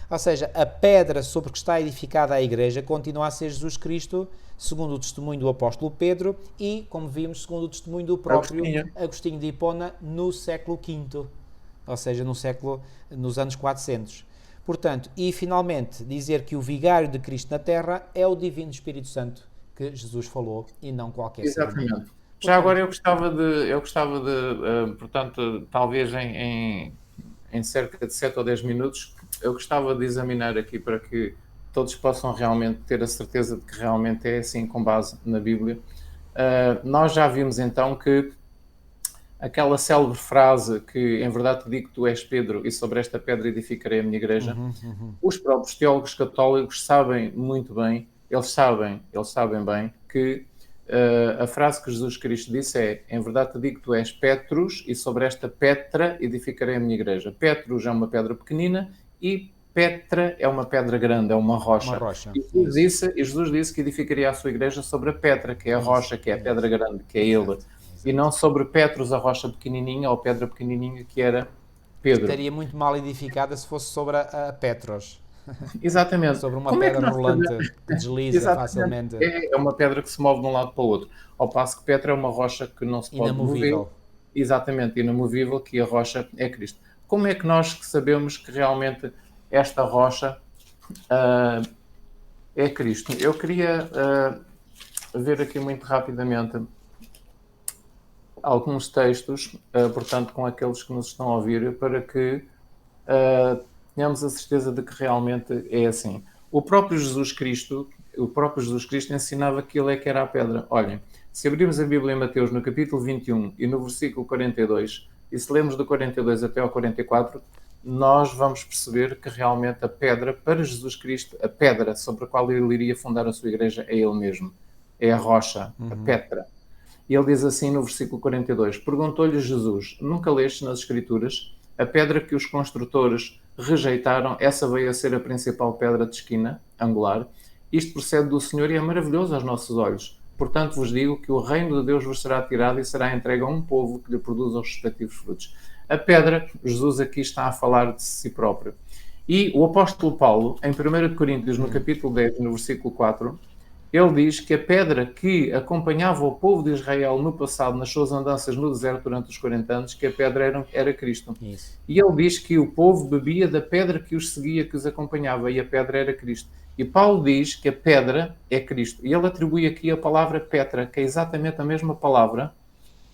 Ou seja, a pedra sobre que está edificada a Igreja continua a ser Jesus Cristo, segundo o testemunho do apóstolo Pedro e, como vimos, segundo o testemunho do próprio Agostinho de Hipona no século V, ou seja, nos anos 400. Portanto, e finalmente, dizer que o vigário de Cristo na Terra é o Divino Espírito Santo que Jesus falou e não qualquer ser humano. Exatamente. Já agora eu gostava de portanto, talvez em cerca de 7 ou 10 minutos, eu gostava de examinar aqui para que todos possam realmente ter a certeza de que realmente é assim com base na Bíblia. Nós já vimos então que aquela célebre frase que em verdade te digo que tu és Pedro e sobre esta pedra edificarei a minha igreja, os próprios teólogos católicos sabem muito bem, eles sabem bem que a frase que Jesus Cristo disse é: em verdade te digo que tu és Petrus e sobre esta pedra edificarei a minha igreja. Petrus é uma pedra pequenina e Petra é uma pedra grande, é uma rocha. E Jesus disse que edificaria a sua igreja sobre a pedra, que é a rocha, que é a pedra grande, que é ele. E não sobre Petrus, a rocha pequenininha, ou pedra pequenininha, que era Pedro. Estaria muito mal edificada se fosse sobre a Petros. Exatamente. Sobre uma pedra rolante que desliza facilmente. É uma pedra que se move de um lado para o outro. Ao passo que Petra é uma rocha que não se pode mover. Exatamente, inamovível, que a rocha é Cristo. Como é que nós sabemos que realmente esta rocha é Cristo? Eu queria ver aqui muito rapidamente alguns textos, portanto, com aqueles que nos estão a ouvir, para que tenhamos a certeza de que realmente é assim. O próprio Jesus Cristo ensinava que ele é que era a pedra. Olhem, se abrirmos a Bíblia em Mateus no capítulo 21 e no versículo 42, e se lemos do 42 até ao 44, nós vamos perceber que realmente a pedra, para Jesus Cristo, a pedra sobre a qual ele iria fundar a sua igreja é ele mesmo. É a rocha, a pedra. E ele diz assim no versículo 42, perguntou-lhe Jesus: nunca leste nas Escrituras a pedra que os construtores rejeitaram, essa veio a ser a principal pedra de esquina, angular. Isto procede do Senhor e é maravilhoso aos nossos olhos. Portanto vos digo que o reino de Deus vos será tirado e será entregue a um povo que lhe produza os respectivos frutos. A pedra, Jesus aqui está a falar de si próprio. E o apóstolo Paulo, em 1 Coríntios, no capítulo 10, no versículo 4, ele diz que a pedra que acompanhava o povo de Israel no passado, nas suas andanças no deserto durante os 40 anos, que a pedra era Cristo. Isso. E ele diz que o povo bebia da pedra que os seguia, que os acompanhava, e a pedra era Cristo. E Paulo diz que a pedra é Cristo. E ele atribui aqui a palavra Petra, que é exatamente a mesma palavra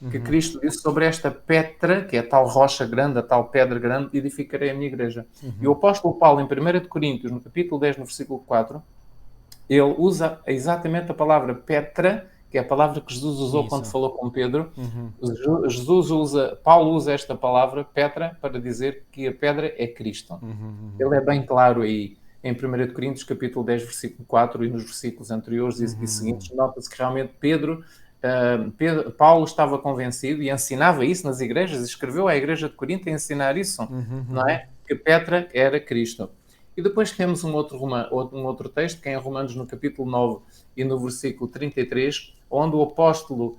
que Cristo disse sobre esta Petra, que é a tal rocha grande, a tal pedra grande, edificarei a minha igreja. E o apóstolo Paulo, em 1 Coríntios, no capítulo 10, no versículo 4, ele usa exatamente a palavra Petra, que é a palavra que Jesus usou quando falou com Pedro. Paulo usa esta palavra, Petra, para dizer que a pedra é Cristo. Ele é bem claro aí, em 1 Coríntios, capítulo 10, versículo 4, e nos versículos anteriores e seguintes, nota-se que realmente Paulo estava convencido e ensinava isso nas igrejas, escreveu à igreja de Corinto a ensinar isso, não é? Que Petra era Cristo. E depois temos um outro texto, que é em Romanos, no capítulo 9 e no versículo 33, onde o apóstolo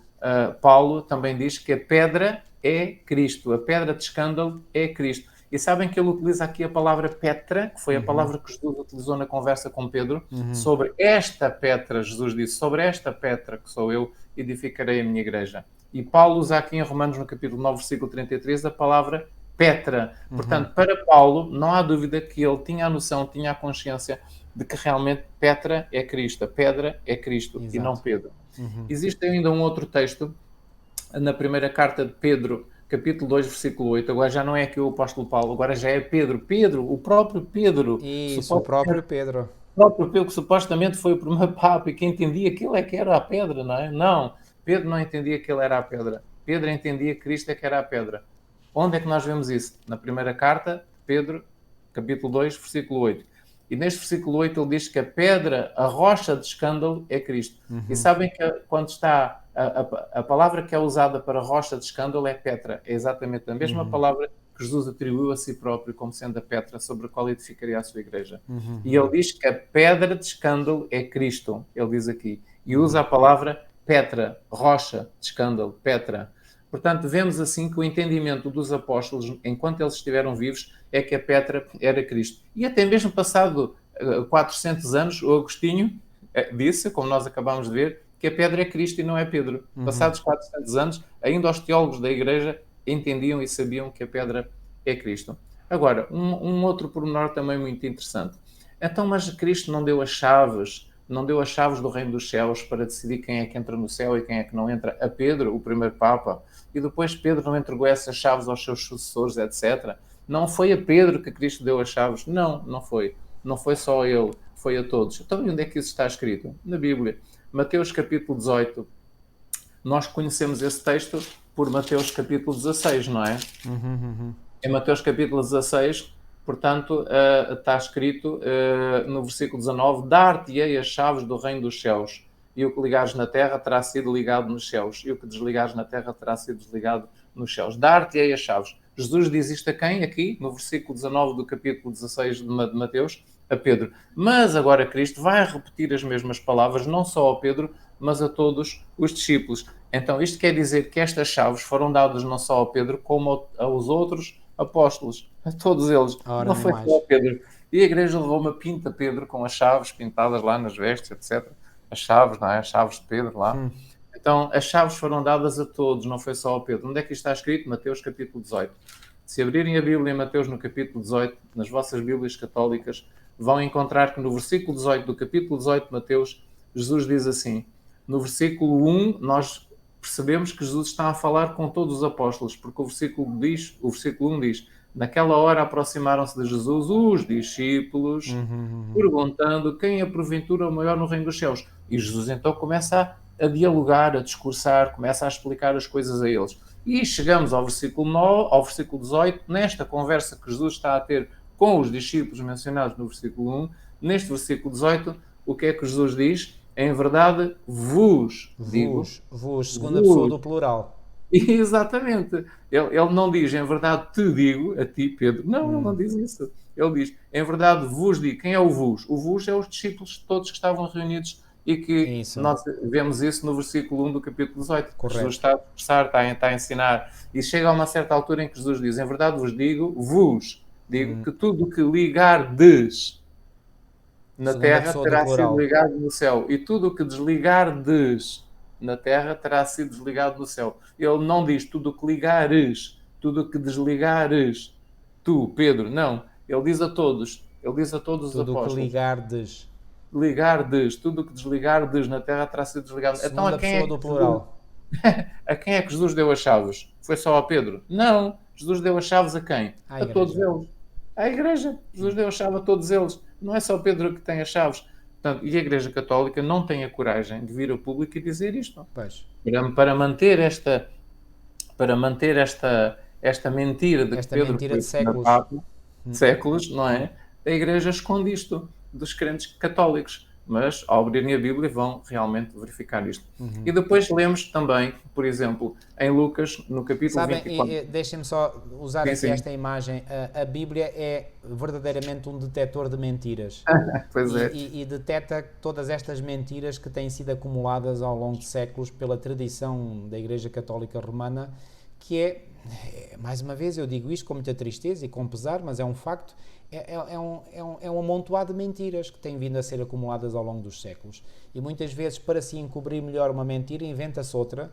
Paulo também diz que a pedra é Cristo, a pedra de escândalo é Cristo. E sabem que ele utiliza aqui a palavra Petra, que foi a palavra que Jesus utilizou na conversa com Pedro, sobre esta Petra, Jesus disse, sobre esta Petra que sou eu, edificarei a minha igreja. E Paulo usa aqui em Romanos, no capítulo 9, versículo 33, a palavra Petra. Portanto, para Paulo, não há dúvida que ele tinha a noção, tinha a consciência de que realmente Petra é Cristo, a pedra é Cristo. Exato. E não Pedro. Existe ainda um outro texto, na primeira carta de Pedro, capítulo 2, versículo 8, agora já não é aqui o apóstolo Paulo, agora já é Pedro, o próprio Pedro. Isso, o próprio Pedro. O próprio Pedro, que supostamente foi o primeiro Papa e que entendia aquilo é que era a pedra, não é? Não, Pedro não entendia que ele era a pedra. Pedro entendia que Cristo é que era a pedra. Onde é que nós vemos isso? Na primeira carta, Pedro, capítulo 2, versículo 8. E neste versículo 8 ele diz que a pedra, a rocha de escândalo é Cristo. E sabem que quando está a palavra que é usada para rocha de escândalo é Petra. É exatamente a mesma palavra que Jesus atribuiu a si próprio como sendo a Petra sobre a qual edificaria a sua igreja. E ele diz que a pedra de escândalo é Cristo. Ele diz aqui. E usa a palavra Petra, rocha de escândalo, Petra. Portanto, vemos assim que o entendimento dos apóstolos, enquanto eles estiveram vivos, é que a Petra era Cristo. E até mesmo passado 400 anos, o Agostinho disse, como nós acabámos de ver, que a pedra é Cristo e não é Pedro. Passados 400 anos, ainda os teólogos da igreja entendiam e sabiam que a pedra é Cristo. Agora, um outro pormenor também muito interessante. Então, mas Cristo não deu as chaves do reino dos céus para decidir quem é que entra no céu e quem é que não entra a Pedro, o primeiro Papa, e depois Pedro não entregou essas chaves aos seus sucessores, etc. Não foi a Pedro que Cristo deu as chaves? Não, não foi. Não foi só a ele, foi a todos. Então, onde é que isso está escrito? Na Bíblia. Mateus capítulo 18. Nós conhecemos esse texto por Mateus capítulo 16, não é? Em Mateus capítulo 16, portanto, está escrito no versículo 19: dar-te-ei as chaves do reino dos céus, e o que ligares na terra terá sido ligado nos céus, e o que desligares na terra terá sido desligado nos céus. Dar-te-ei as chaves. Jesus diz isto a quem? Aqui, no versículo 19 do capítulo 16 de Mateus, a Pedro. Mas agora Cristo vai repetir as mesmas palavras, não só a Pedro, mas a todos os discípulos. Então, isto quer dizer que estas chaves foram dadas não só a Pedro, como aos outros apóstolos, a todos eles. Ora, não foi só a Pedro. E a igreja levou uma pinta Pedro com as chaves pintadas lá nas vestes, etc. As chaves, não é? As chaves de Pedro lá. Então, as chaves foram dadas a todos, não foi só a Pedro. Onde é que isto está escrito? Mateus capítulo 18. Se abrirem a Bíblia em Mateus no capítulo 18, nas vossas Bíblias católicas, vão encontrar que no versículo 18 do capítulo 18 de Mateus, Jesus diz assim, no versículo 1, nós percebemos que Jesus está a falar com todos os apóstolos, porque o versículo 1 diz, naquela hora aproximaram-se de Jesus os discípulos, perguntando quem é porventura o maior no reino dos céus. E Jesus então começa a dialogar, a discursar, começa a explicar as coisas a eles. E chegamos ao versículo 9, ao versículo 18, nesta conversa que Jesus está a ter com os discípulos mencionados no versículo 1, neste versículo 18, o que é que Jesus diz? Em verdade, vos digo. Vos, segunda pessoa do plural. Exatamente. Ele não diz, em verdade te digo, a ti, Pedro. Não, ele não diz isso. Ele diz, em verdade vos digo. Quem é o vos? O vos é os discípulos todos que estavam reunidos e que nós vemos isso no versículo 1 do capítulo 18. Correto. Jesus está a expressar, está a ensinar. E chega a uma certa altura em que Jesus diz, em verdade vos digo que tudo o que ligardes na Segunda terra pessoa do terá sido plural. ligado no céu. E tudo o que desligardes na terra terá sido desligado no céu. Ele não diz tudo o que ligares, tudo o que desligares, tu, Pedro, não. Ele diz a todos os Tudo o que apóstolos, ligardes. ligardes, tudo o que desligardes na terra terá sido desligado. Então Segunda pessoa do plural. a quem é que Jesus deu as chaves? Foi só a Pedro? Não. Jesus deu as chaves a quem? À A todos igreja. eles. À igreja. Jesus deu a chave a todos eles. Não é só Pedro que tem as chaves. Portanto, e a Igreja Católica não tem a coragem de vir a público e dizer isto. Pois. Para manter esta mentira de que Esta Pedro mentira foi de séculos. Papa, de séculos, não é? A Igreja esconde isto dos crentes católicos. Mas, ao abrirem a Bíblia, vão realmente verificar isto. E depois lemos também, por exemplo, em Lucas, no capítulo Sabem, 24. deixem-me só usar Sim, aqui sim. esta imagem. A Bíblia é verdadeiramente um detetor de mentiras. Pois é. E detecta todas estas mentiras que têm sido acumuladas ao longo de séculos pela tradição da Igreja Católica Romana, que mais uma vez, eu digo isto com muita tristeza e com pesar, mas é um facto, é um amontoado de mentiras que têm vindo a ser acumuladas ao longo dos séculos. E muitas vezes, para se encobrir melhor uma mentira, inventa-se outra,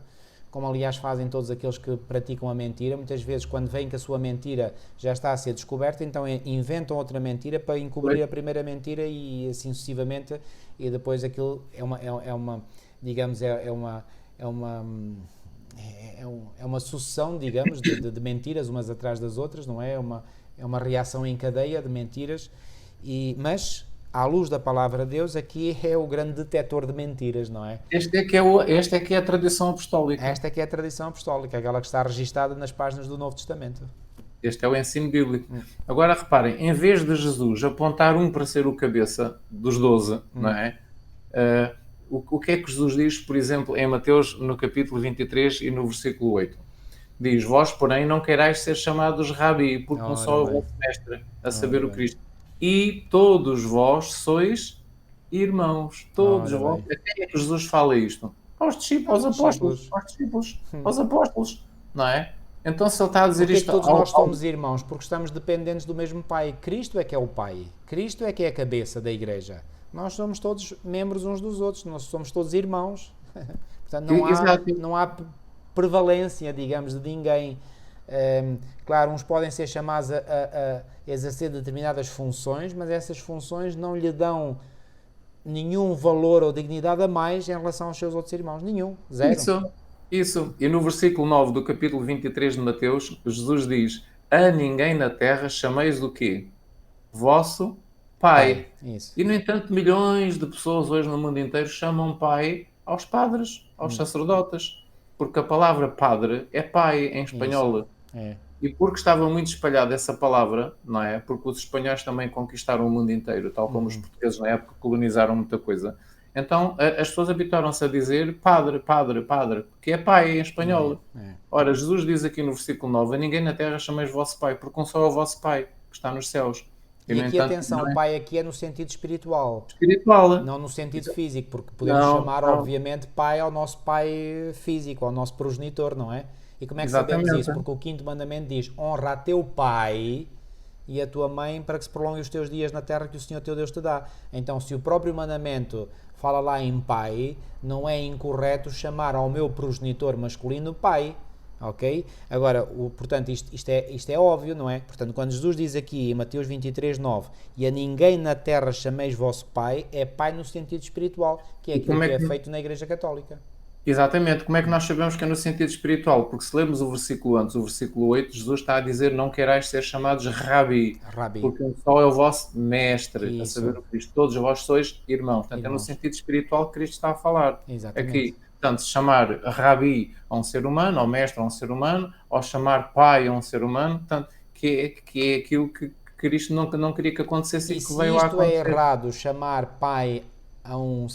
como aliás fazem todos aqueles que praticam a mentira. Muitas vezes, quando veem que a sua mentira já está a ser descoberta, então inventam outra mentira para encobrir a primeira mentira e assim sucessivamente, e depois aquilo é uma sucessão, digamos, de mentiras umas atrás das outras, não é? É uma reação em cadeia de mentiras, mas à luz da palavra de Deus, aqui é o grande detetor de mentiras, não é? Esta é que é a tradição apostólica. Esta é que é a tradição apostólica, aquela que está registada nas páginas do Novo Testamento. Este é o ensino bíblico. Agora reparem, em vez de Jesus apontar um para ser o cabeça dos 12, não é? O que é que Jesus diz, por exemplo, em Mateus, no capítulo 23 e no versículo 8? Diz: vós, porém, não querais ser chamados Rabi, porque um só é o vosso mestre, a saber o Cristo. E todos vós sois irmãos. Todos vós. A quem é que Jesus fala isto? Aos discípulos, aos apóstolos. Aos discípulos, aos apóstolos. Não é? Então, se ele está a dizer isto... Todos nós somos irmãos, porque estamos dependentes do mesmo Pai. Cristo é que é o Pai. Cristo é que é a cabeça da Igreja. Nós somos todos membros uns dos outros. Nós somos todos irmãos. Portanto, não há prevalência, digamos, de ninguém. Claro, uns podem ser chamados a exercer determinadas funções, mas essas funções não lhe dão nenhum valor ou dignidade a mais em relação aos seus outros irmãos. Nenhum. Zero. Isso. E no versículo 9 do capítulo 23 de Mateus, Jesus diz: a ninguém na terra chameis o quê? Vosso Pai. Isso. E, no entanto, milhões de pessoas hoje no mundo inteiro chamam Pai aos padres, aos sacerdotes. Porque a palavra padre é pai em espanhol. E porque estava muito espalhada essa palavra, não é? Porque os espanhóis também conquistaram o mundo inteiro, tal como os portugueses na época colonizaram muita coisa. Então as pessoas habituaram-se a dizer padre, padre, padre, que é pai em espanhol. Ora, Jesus diz aqui no versículo 9: a ninguém na terra chameis vosso pai, porque um só é o vosso pai, que está nos céus. E aqui, entanto, atenção, o pai aqui é no sentido espiritual. Não no sentido físico, porque podemos chamar, obviamente, pai ao nosso pai físico, ao nosso progenitor, não é? E como é que sabemos isso? Porque o 5º mandamento diz: honra a teu pai e a tua mãe para que se prolonguem os teus dias na terra que o Senhor teu Deus te dá. Então, se o próprio mandamento fala lá em pai, não é incorreto chamar ao meu progenitor masculino pai. Ok? Agora, portanto, isto é óbvio, não é? Portanto, quando Jesus diz aqui em Mateus 23, 9: e a ninguém na terra chameis vosso pai, é pai no sentido espiritual, que é aquilo que é feito na Igreja Católica. Exatamente. Como é que nós sabemos que é no sentido espiritual? Porque se lemos o versículo antes, o versículo 8, Jesus está a dizer: não querais ser chamados Rabi, porque um só é o vosso mestre, a saber o Cristo. Todos vós sois irmãos. Portanto, é no sentido espiritual que Cristo está a falar. Exatamente. Aqui. Portanto, se chamar Rabi a um ser humano, ou mestre a um ser humano, ou chamar pai a um ser humano, portanto, que é aquilo que Cristo não queria que acontecesse e que veio a acontecer. Se isto é errado, chamar pai a um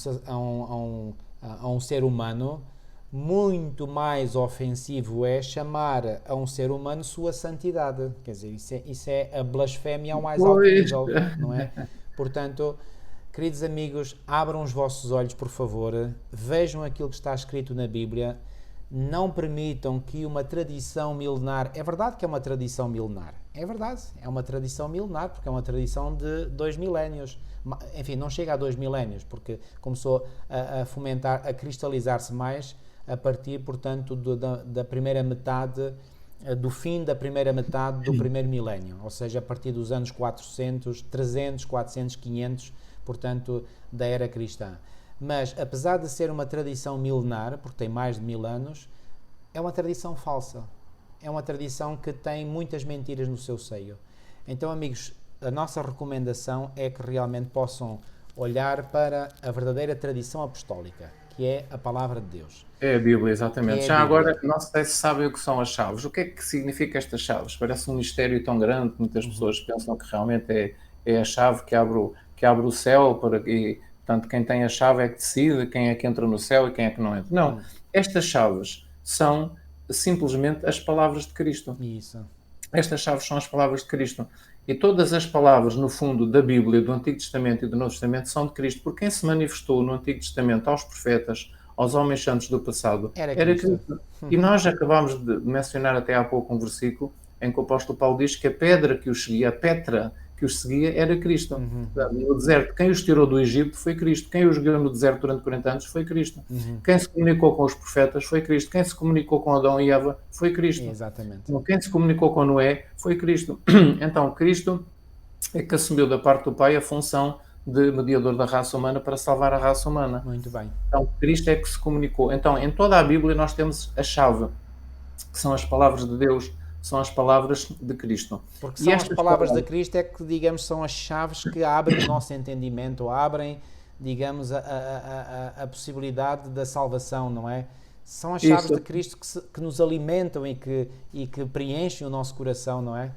ser humano, muito mais ofensivo é chamar a um ser humano sua santidade. Quer dizer, isso é a blasfémia ao mais alto nível, não é? Portanto... Queridos amigos, abram os vossos olhos, por favor, vejam aquilo que está escrito na Bíblia, não permitam que uma tradição milenar, é verdade que é uma tradição milenar, É verdade, é uma tradição milenar, porque é uma tradição de 2 milénios. Enfim, não chega a 2 milénios, porque começou a fomentar, a cristalizar-se mais a partir, portanto, da primeira metade, do fim da primeira metade do primeiro milénio, ou seja, a partir dos anos 400, 300, 400, 500, portanto, da era cristã. Mas, apesar de ser uma tradição milenar, porque tem mais de 1000 anos, é uma tradição falsa. É uma tradição que tem muitas mentiras no seu seio. Então, amigos, a nossa recomendação é que realmente possam olhar para a verdadeira tradição apostólica, que é a palavra de Deus. É a Bíblia, exatamente. É a Já Bíblia. agora, não sei se sabem o que são as chaves. O que é que significa estas chaves? Parece um mistério tão grande que muitas pessoas pensam que realmente é a chave que abre o céu, e, portanto, quem tem a chave é que decide quem é que entra no céu e quem é que não entra. Não, estas chaves são simplesmente as palavras de Cristo. Isso. Estas chaves são as palavras de Cristo. E todas as palavras, no fundo, da Bíblia, do Antigo Testamento e do Novo Testamento são de Cristo. Porque quem se manifestou no Antigo Testamento aos profetas, aos homens santos do passado, Era era Cristo. Cristo. E nós acabámos de mencionar até há pouco um versículo em que o apóstolo Paulo diz que a pedra que os seguia, a Petra que os seguia, era Cristo. No deserto, quem os tirou do Egito foi Cristo. Quem os guiou no deserto durante 40 anos foi Cristo. Quem se comunicou com os profetas foi Cristo. Quem se comunicou com Adão e Eva foi Cristo. Exatamente. Quem se comunicou com Noé foi Cristo. Então, Cristo é que assumiu da parte do Pai a função de mediador da raça humana para salvar a raça humana. Muito bem. Então, Cristo é que se comunicou. Então, em toda a Bíblia nós temos a chave, que são as palavras de Deus, são as palavras de Cristo. Porque são as palavras de Cristo é que, digamos, são as chaves que abrem o nosso entendimento, abrem, digamos, a possibilidade da salvação, não é? São as chaves de Cristo que nos alimentam e que preenchem o nosso coração, não é?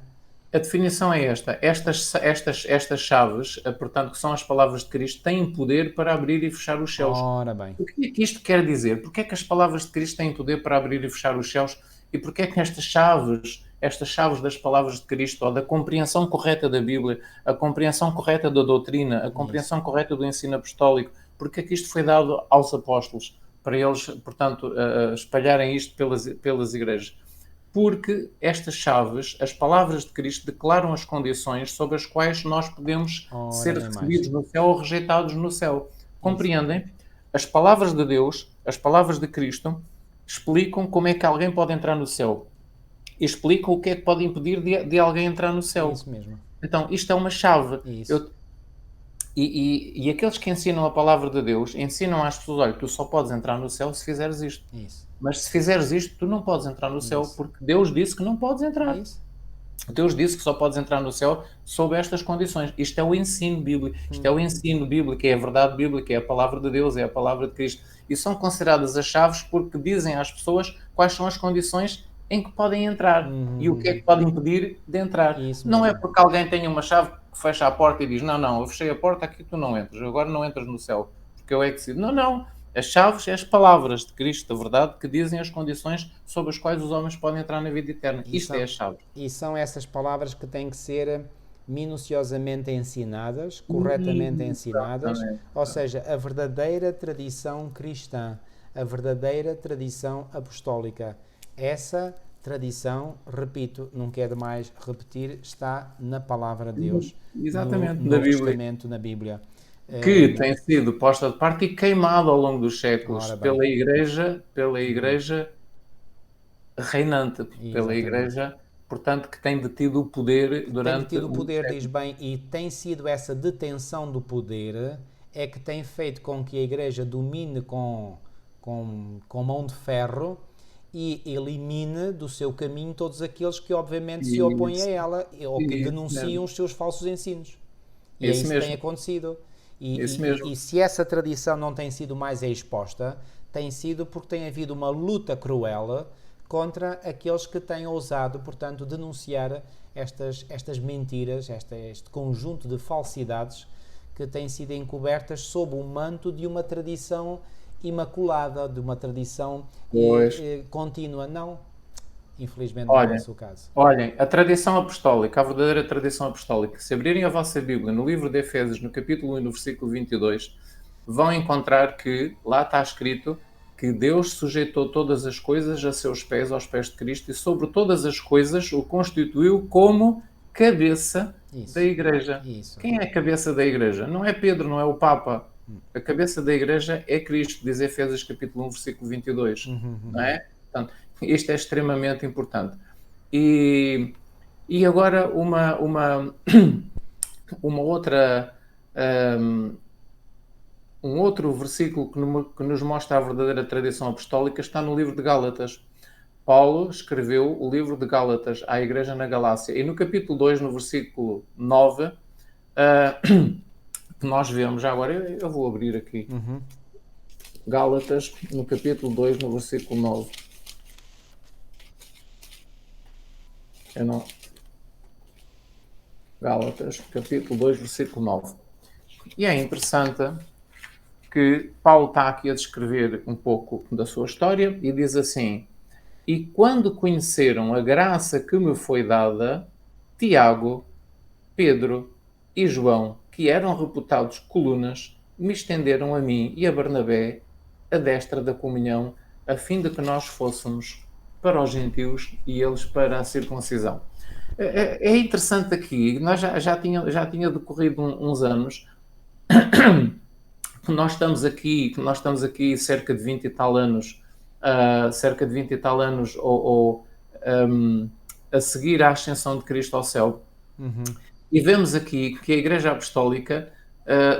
A definição é esta. Estas chaves, portanto, que são as palavras de Cristo, têm poder para abrir e fechar os céus. Ora bem. O que é que isto quer dizer? Porquê é que as palavras de Cristo têm poder para abrir e fechar os céus? E porquê é que estas chaves das palavras de Cristo, ou da compreensão correta da Bíblia, a compreensão correta da doutrina, a compreensão correta do ensino apostólico, porquê é que isto foi dado aos apóstolos, para eles, portanto, espalharem isto pelas igrejas? Porque estas chaves, as palavras de Cristo, declaram as condições sobre as quais nós podemos ser recebidos no céu ou rejeitados no céu. Compreendem? As palavras de Deus, as palavras de Cristo, explicam como é que alguém pode entrar no céu. E explicam o que é que pode impedir de alguém entrar no céu. Isso mesmo. Então, isto é uma chave. Isso. E aqueles que ensinam a palavra de Deus, ensinam às pessoas, olha, tu só podes entrar no céu se fizeres isto. Isso. Mas se fizeres isto, tu não podes entrar no céu, porque Deus disse que não podes entrar. Isso. Deus disse que só podes entrar no céu sob estas condições. Isto é o ensino bíblico. Isto é o ensino bíblico, é a verdade bíblica, é a palavra de Deus, é a palavra de Cristo. E são consideradas as chaves porque dizem às pessoas quais são as condições em que podem entrar e o que é que pode impedir de entrar. Não é porque alguém tenha uma chave que fecha a porta e diz, não, eu fechei a porta, aqui tu não entras, agora não entras no céu, porque eu é que decido. Não. As chaves é as palavras de Cristo, da verdade, que dizem as condições sob as quais os homens podem entrar na vida eterna. Isto é a chave. E são essas palavras que têm que ser minuciosamente ensinadas, corretamente ensinadas, ou seja, a verdadeira tradição cristã, a verdadeira tradição apostólica. Essa tradição, repito, não quero mais repetir, está na palavra de Deus. Exatamente, no Novo Testamento, na Bíblia. Que tem sido posta de parte e queimada ao longo dos séculos pela Igreja reinante, pela Igreja, portanto, que tem detido o poder durante... Tem detido o poder, diz bem, e tem sido essa detenção do poder é que tem feito com que a Igreja domine com mão de ferro e elimine do seu caminho todos aqueles que obviamente se opõem a ela ou que denunciam os seus falsos ensinos. E é isso que tem acontecido. E se essa tradição não tem sido mais exposta, tem sido porque tem havido uma luta cruel contra aqueles que têm ousado, portanto, denunciar estas mentiras, este conjunto de falsidades que têm sido encobertas sob o manto de uma tradição imaculada, de uma tradição contínua. Não, infelizmente não é esse o caso. Olhem, a tradição apostólica, a verdadeira tradição apostólica, se abrirem a vossa Bíblia no livro de Efésios, no capítulo 1 e no versículo 22, vão encontrar que lá está escrito que Deus sujeitou todas as coisas a seus pés, aos pés de Cristo, e sobre todas as coisas o constituiu como cabeça Isso. da Igreja. Isso. Quem é a cabeça da Igreja? Não é Pedro, não é o Papa. A cabeça da Igreja é Cristo, diz Efésios capítulo 1, versículo 22. Não é? Portanto, isto é extremamente importante. E agora uma outra... um outro versículo que nos mostra a verdadeira tradição apostólica está no livro de Gálatas. Paulo escreveu o livro de Gálatas à igreja na Galácia. E no capítulo 2, no versículo 9, que nós vemos, já agora eu vou abrir aqui. Gálatas, no capítulo 2, no versículo 9. Gálatas, capítulo 2, versículo 9. E é interessante que Paulo está aqui a descrever um pouco da sua história e diz assim: e quando conheceram a graça que me foi dada, Tiago, Pedro e João, que eram reputados colunas, me estenderam a mim e a Barnabé a destra da comunhão, a fim de que nós fôssemos para os gentios e eles para a circuncisão. É interessante aqui, nós já tinha decorrido uns anos, que nós estamos aqui cerca de 20 e tal anos, a seguir a ascensão de Cristo ao céu. E vemos aqui que a Igreja Apostólica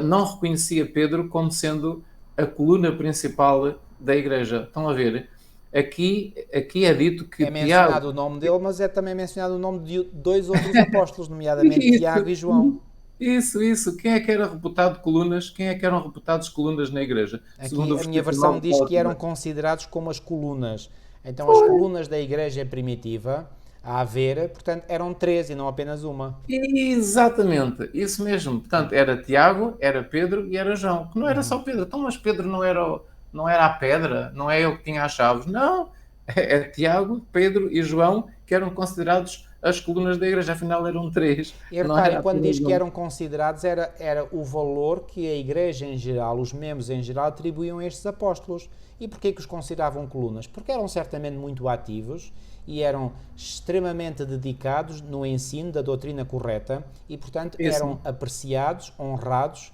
não reconhecia Pedro como sendo a coluna principal da Igreja. Estão a ver? Aqui é dito que é mencionado Tiago... o nome dele, mas é também mencionado o nome de dois outros apóstolos, nomeadamente Tiago e João. Isso. Quem é que era reputado colunas? Quem é que eram reputados colunas na igreja? Aqui a minha versão diz que eram considerados como as colunas. Então as colunas da igreja primitiva, a haver, portanto, eram 3 e não apenas uma. Exatamente, isso mesmo. Portanto, era Tiago, era Pedro e era João. Que não era só Pedro. Então, mas Pedro não era a pedra? Não é ele que tinha as chaves? Não. É Tiago, Pedro e João que eram considerados as colunas da igreja, afinal eram 3. E reparem, quando diz que eram considerados, era o valor que a igreja em geral, os membros em geral, atribuíam a estes apóstolos. E porquê que os consideravam colunas? Porque eram certamente muito ativos e eram extremamente dedicados no ensino da doutrina correta e, portanto, eram apreciados, honrados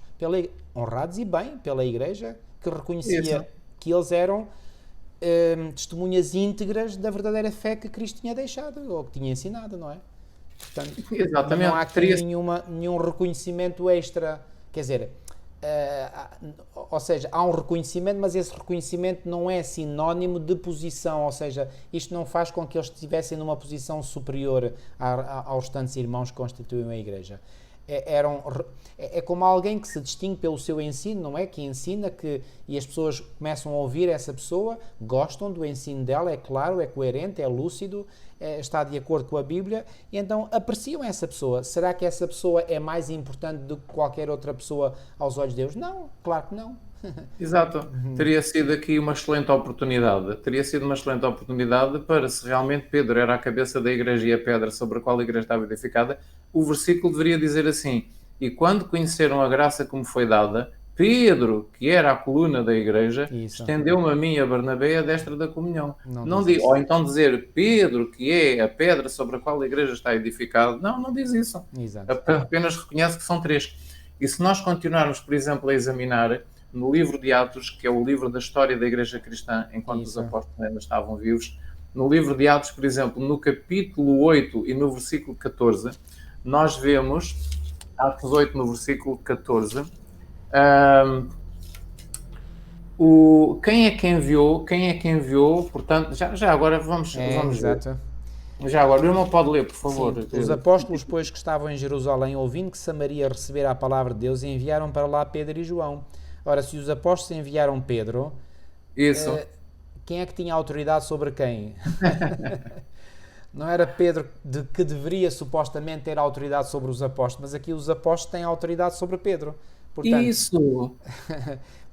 e bem pela igreja, que reconhecia que eles eram testemunhas íntegras da verdadeira fé que Cristo tinha deixado ou que tinha ensinado, não é? Portanto, exatamente. Não há aqui nenhum reconhecimento extra, quer dizer, ou seja, há um reconhecimento, mas esse reconhecimento não é sinónimo de posição, ou seja, isto não faz com que eles estivessem numa posição superior aos tantos irmãos que constituem a igreja. É como alguém que se distingue pelo seu ensino, não é? Que ensina e as pessoas começam a ouvir essa pessoa, gostam do ensino dela, é claro, é coerente, é lúcido, está de acordo com a Bíblia, e então apreciam essa pessoa. Será que essa pessoa é mais importante do que qualquer outra pessoa aos olhos de Deus? Não, claro que não. Exato. Teria sido aqui uma excelente oportunidade. Teria sido uma excelente oportunidade para, se realmente Pedro era a cabeça da igreja e a pedra sobre a qual a igreja estava edificada, o versículo deveria dizer assim: e quando conheceram a graça que me foi dada, Pedro, que era a coluna da igreja, estendeu-me a mim e a Barnabé a destra da comunhão. Ou então dizer Pedro, que é a pedra sobre a qual a igreja está edificada. Não diz isso. Exato. Apenas reconhece que são 3. E se nós continuarmos, por exemplo, a examinar no livro de Atos, que é o livro da história da igreja cristã, enquanto os apóstolos ainda estavam vivos, no livro de Atos, por exemplo, no capítulo 8 e no versículo 14, nós vemos, Atos 8 no versículo 14, quem é que enviou, portanto, já agora vamos exato. ver. Já agora, o irmão pode ler, por favor. Sim. Os apóstolos, pois, que estavam em Jerusalém, ouvindo que Samaria recebera a palavra de Deus, enviaram para lá Pedro e João. Ora, se os apóstolos enviaram Pedro, quem é que tinha autoridade sobre quem? Não era Pedro que deveria supostamente ter autoridade sobre os apóstolos, mas aqui os apóstolos têm autoridade sobre Pedro. Portanto, isso!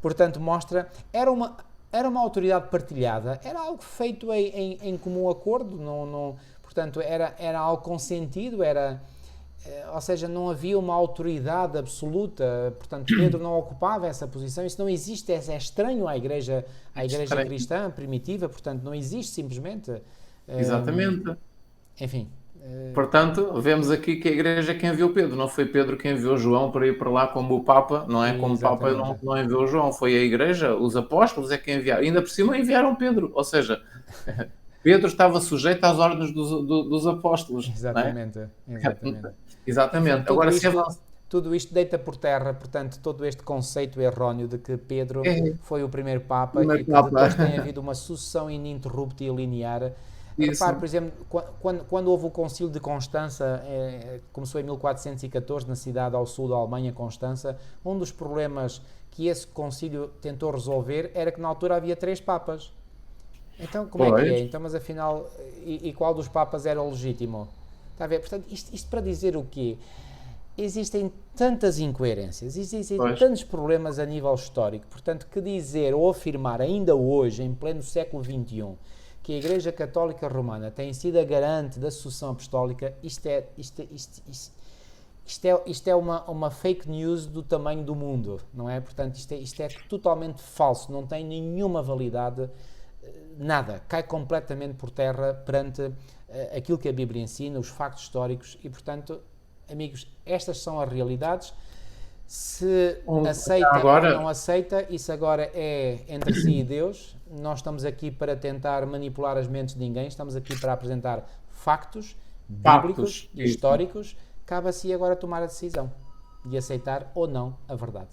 Portanto, mostra... Era uma autoridade partilhada, era algo feito em comum acordo, portanto, era algo consentido, ou seja, não havia uma autoridade absoluta, portanto, Pedro não ocupava essa posição, isso não existe, é estranho à igreja cristã primitiva, portanto, não existe simplesmente. Exatamente. Enfim, Portanto, vemos aqui que a Igreja é quem enviou Pedro, não foi Pedro quem enviou João para ir para lá como o Papa, não é? Como o Papa Exatamente. não enviou João, foi a Igreja, os apóstolos é quem enviaram. Ainda por cima enviaram Pedro, ou seja, Pedro estava sujeito às ordens dos apóstolos, não é? Exatamente. Exatamente. Enfim, Exatamente. Agora, se avança... tudo isto deita por terra, portanto, todo este conceito erróneo de que Pedro É, foi o primeiro Papa e primeiro que depois Papa. tem havido uma sucessão ininterrupta e linear. Repare, por Isso. exemplo, quando houve o Concílio de Constança, começou em 1414, na cidade ao sul da Alemanha, Constança, um dos problemas que esse concílio tentou resolver era que na altura havia 3 papas. Então, como é que é? Pois, Então, mas afinal, e qual dos papas era o legítimo? Está a ver? Portanto, isto para dizer o quê? Existem tantas incoerências, existem pois. tantos problemas a nível histórico, portanto, que dizer ou afirmar ainda hoje, em pleno século XXI, que a Igreja Católica Romana tem sido a garante da sucessão apostólica, isto é uma fake news do tamanho do mundo, não é? Portanto, isto é totalmente falso, não tem nenhuma validade, nada, cai completamente por terra perante aquilo que a Bíblia ensina, os factos históricos e, portanto, amigos, estas são as realidades. Se Já aceita ou agora, não aceita, isso agora é entre si e Deus. Nós estamos aqui para tentar manipular as mentes de ninguém, estamos aqui para apresentar factos bíblicos factos. e históricos. Cabe a si agora tomar a decisão de aceitar ou não a verdade.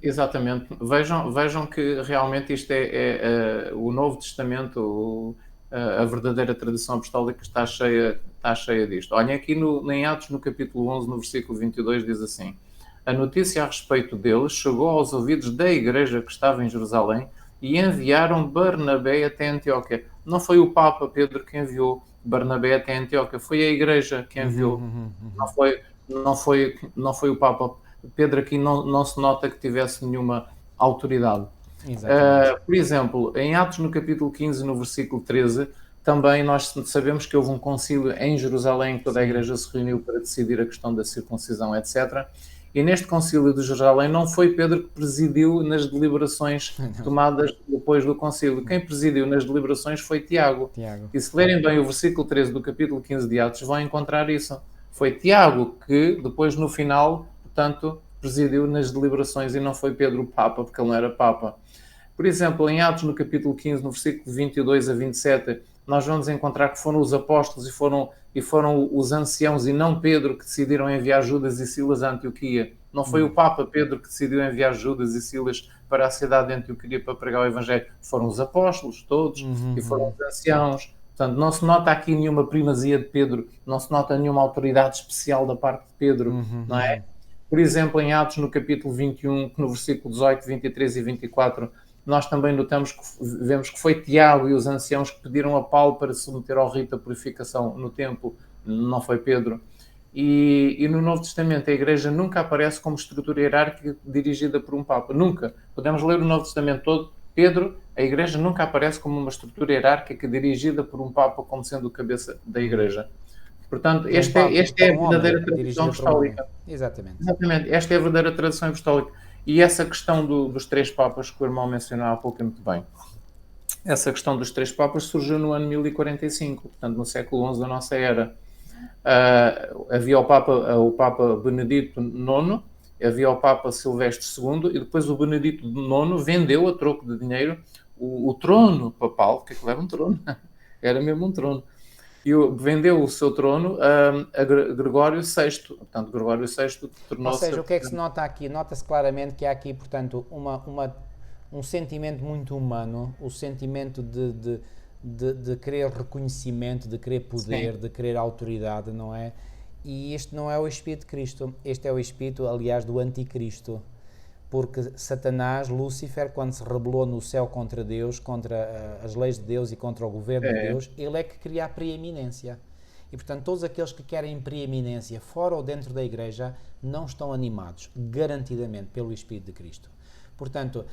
Exatamente. Vejam que realmente isto é o Novo Testamento, a verdadeira tradição apostólica está cheia disto. Olhem aqui em Atos, no capítulo 11, no versículo 22, diz assim: a notícia a respeito deles chegou aos ouvidos da igreja que estava em Jerusalém e enviaram Barnabé até Antioquia. Não foi o Papa Pedro que enviou Barnabé até Antioquia, foi a igreja que enviou. Não foi o Papa Pedro. Aqui não se nota que tivesse nenhuma autoridade. Exatamente. Por exemplo, em Atos, no capítulo 15, no versículo 13, também nós sabemos que houve um concílio em Jerusalém, que toda a Sim. igreja se reuniu para decidir a questão da circuncisão, etc. E neste concílio de Jerusalém não foi Pedro que presidiu nas deliberações tomadas depois do concílio. Quem presidiu nas deliberações foi Tiago. Tiago. E se lerem bem o versículo 13 do capítulo 15 de Atos, vão encontrar isso. Foi Tiago que, depois, no final, portanto, presidiu nas deliberações e não foi Pedro o Papa, porque ele não era Papa. Por exemplo, em Atos, no capítulo 15, no versículo 22 a 27, nós vamos encontrar que foram os apóstolos e foram os anciãos e não Pedro que decidiram enviar Judas e Silas a Antioquia. Não foi o Papa Pedro que decidiu enviar Judas e Silas para a cidade de Antioquia para pregar o Evangelho. Foram os apóstolos todos e foram os anciãos. Portanto, não se nota aqui nenhuma primazia de Pedro, não se nota nenhuma autoridade especial da parte de Pedro, não é? Por exemplo, em Atos, no capítulo 21, no versículo 18, 23 e 24, nós também vemos que foi Tiago e os anciãos que pediram a Paulo para se submeter ao rito da purificação no templo, não foi Pedro. E no Novo Testamento a Igreja nunca aparece como estrutura hierárquica dirigida por um Papa, nunca. Podemos ler o Novo Testamento todo, Pedro, a Igreja nunca aparece como uma estrutura hierárquica dirigida por um Papa como sendo o cabeça da Igreja. Portanto, esta é a verdadeira tradição apostólica. Exatamente. Exatamente, esta é a verdadeira tradição apostólica. E essa questão dos 3 papas que o irmão mencionou há pouco muito bem. Essa questão dos 3 papas surgiu no ano 1045, portanto no século XI da nossa era. Havia o Papa Benedito IX, havia o Papa Silvestre II e depois o Benedito IX vendeu a troco de dinheiro o trono papal, que aquilo era um trono, era mesmo um trono. E vendeu o seu trono a Gregório VI. Portanto, Gregório VI tornou-se... Ou seja, o que é que se nota aqui? Nota-se claramente que há aqui, portanto, um sentimento muito humano, o sentimento de querer reconhecimento, de querer poder, Sim. de querer autoridade, não é? E este não é o Espírito de Cristo. Este é o Espírito, aliás, do Anticristo. Porque Satanás, Lúcifer, quando se rebelou no céu contra Deus, contra as leis de Deus e contra o governo de Deus, ele é que queria a preeminência. E, portanto, todos aqueles que querem preeminência fora ou dentro da Igreja não estão animados, garantidamente, pelo Espírito de Cristo. Portanto,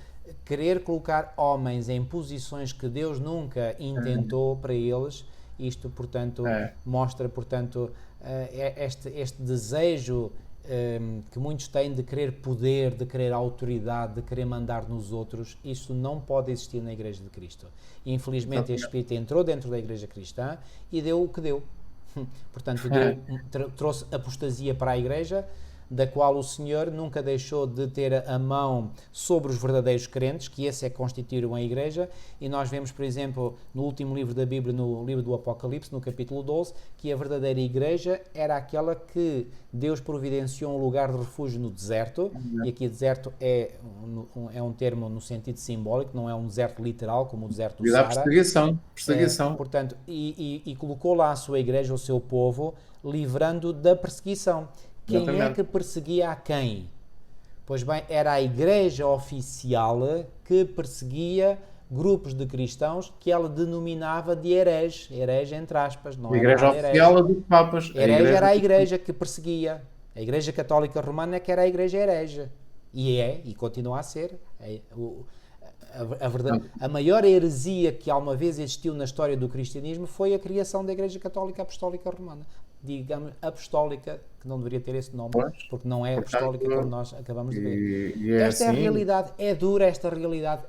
querer colocar homens em posições que Deus nunca intentou para eles, isto, portanto, mostra, portanto, este desejo que muitos têm de querer poder, de querer autoridade, de querer mandar nos outros. Isso não pode existir na Igreja de Cristo. E, infelizmente, este Espírito entrou dentro da Igreja cristã e deu o que deu. Portanto, trouxe apostasia para a Igreja, da qual o Senhor nunca deixou de ter a mão sobre os verdadeiros crentes, que esse é que constituíram a Igreja, e nós vemos, por exemplo, no último livro da Bíblia, no livro do Apocalipse, no capítulo 12, que a verdadeira Igreja era aquela que Deus providenciou um lugar de refúgio no deserto, e aqui deserto é um termo no sentido simbólico, não é um deserto literal, como o deserto do Saara. Perseguição. Portanto, e colocou lá a sua Igreja, o seu povo, livrando da perseguição. Quem é que perseguia a quem? Pois bem, era a Igreja oficial que perseguia grupos de cristãos que ela denominava de hereges, herege entre aspas, não a Igreja oficial dos Papas. Herege era a Igreja que perseguia. A Igreja Católica Romana que era a Igreja herege. E continua a ser. A maior heresia que alguma vez existiu na história do cristianismo foi a criação da Igreja Católica Apostólica Romana. Digamos, apostólica, que não deveria ter esse nome, porque não é apostólica como nós acabamos de ver. Esta é a realidade, é dura esta realidade,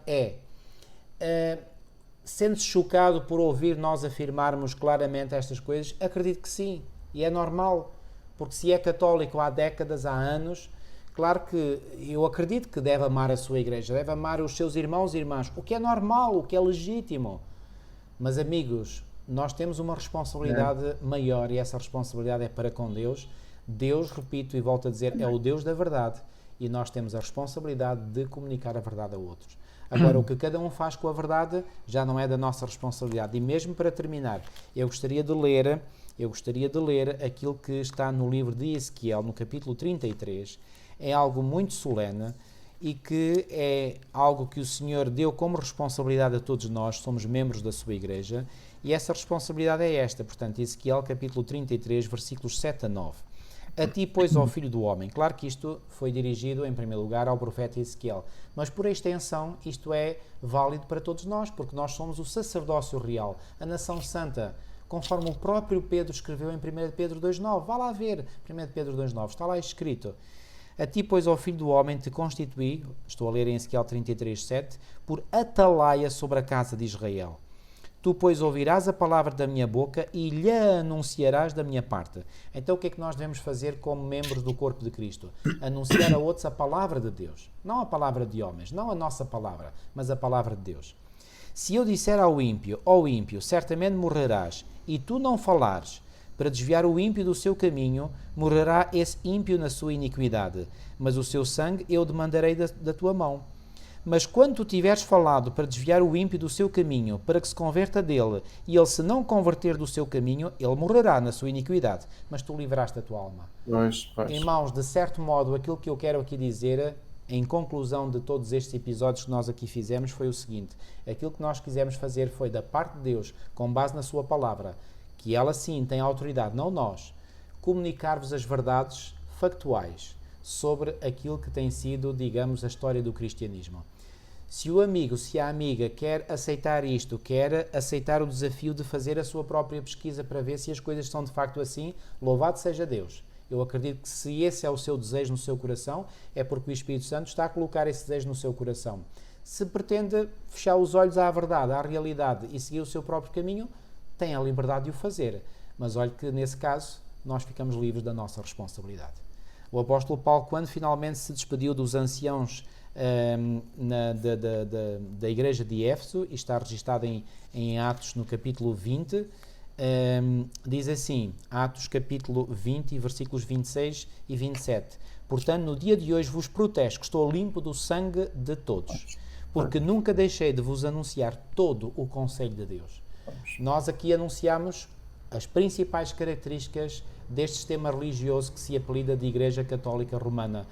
sendo-se chocado por ouvir nós afirmarmos claramente estas coisas? Acredito que sim, e é normal, porque se é católico há décadas, há anos, claro que eu acredito que deve amar a sua Igreja, deve amar os seus irmãos e irmãs, o que é normal, o que é legítimo. Mas, amigos, nós temos uma responsabilidade maior, e essa responsabilidade é para com Deus. Deus, repito e volto a dizer, é o Deus da verdade, e nós temos a responsabilidade de comunicar a verdade a outros. Agora, o que cada um faz com a verdade já não é da nossa responsabilidade. E mesmo para terminar, eu gostaria de ler aquilo que está no livro de Ezequiel, no capítulo 33. É algo muito solene e que é algo que o Senhor deu como responsabilidade a todos nós, somos membros da sua Igreja, e essa responsabilidade é esta, portanto, Ezequiel capítulo 33, versículos 7 a 9. A ti, pois, ó filho do homem. Claro que isto foi dirigido, em primeiro lugar, ao profeta Ezequiel, mas por extensão isto é válido para todos nós, porque nós somos o sacerdócio real, a nação santa, conforme o próprio Pedro escreveu em 1 Pedro 2,9. Vá lá ver, 1 Pedro 2,9, está lá escrito. A ti, pois, ó filho do homem, te constituí, estou a ler em Ezequiel 33, 7, por atalaia sobre a casa de Israel. Tu, pois, ouvirás a palavra da minha boca e lhe anunciarás da minha parte. Então, o que é que nós devemos fazer como membros do corpo de Cristo? Anunciar a outros a palavra de Deus. Não a palavra de homens, não a nossa palavra, mas a palavra de Deus. Se eu disser ao ímpio, ó ímpio, certamente morrerás, e tu não falares, para desviar o ímpio do seu caminho, morrerá esse ímpio na sua iniquidade, mas o seu sangue eu demandarei da tua mão. Mas quando tu tiveres falado para desviar o ímpio do seu caminho, para que se converta dele, e ele se não converter do seu caminho, ele morrerá na sua iniquidade, mas tu livraste a tua alma. Pois. Irmãos, de certo modo, aquilo que eu quero aqui dizer, em conclusão de todos estes episódios que nós aqui fizemos, foi o seguinte: aquilo que nós quisemos fazer foi, da parte de Deus, com base na sua palavra, que ela sim tem autoridade, não nós, comunicar-vos as verdades factuais sobre aquilo que tem sido, digamos, a história do cristianismo. Se o amigo, se a amiga quer aceitar isto, quer aceitar o desafio de fazer a sua própria pesquisa para ver se as coisas são de facto assim, louvado seja Deus. Eu acredito que se esse é o seu desejo no seu coração, é porque o Espírito Santo está a colocar esse desejo no seu coração. Se pretende fechar os olhos à verdade, à realidade e seguir o seu próprio caminho, tem a liberdade de o fazer. Mas olhe que, nesse caso, nós ficamos livres da nossa responsabilidade. O apóstolo Paulo, quando finalmente se despediu dos anciãos da igreja de Éfeso, e está registado em Atos no capítulo 20, diz assim, Atos capítulo 20, versículos 26 e 27. Portanto, no dia de hoje vos protesto que estou limpo do sangue de todos, porque nunca deixei de vos anunciar todo o conselho de Deus. Nós aqui anunciamos as principais características deste sistema religioso que se apelida de Igreja Católica Romana,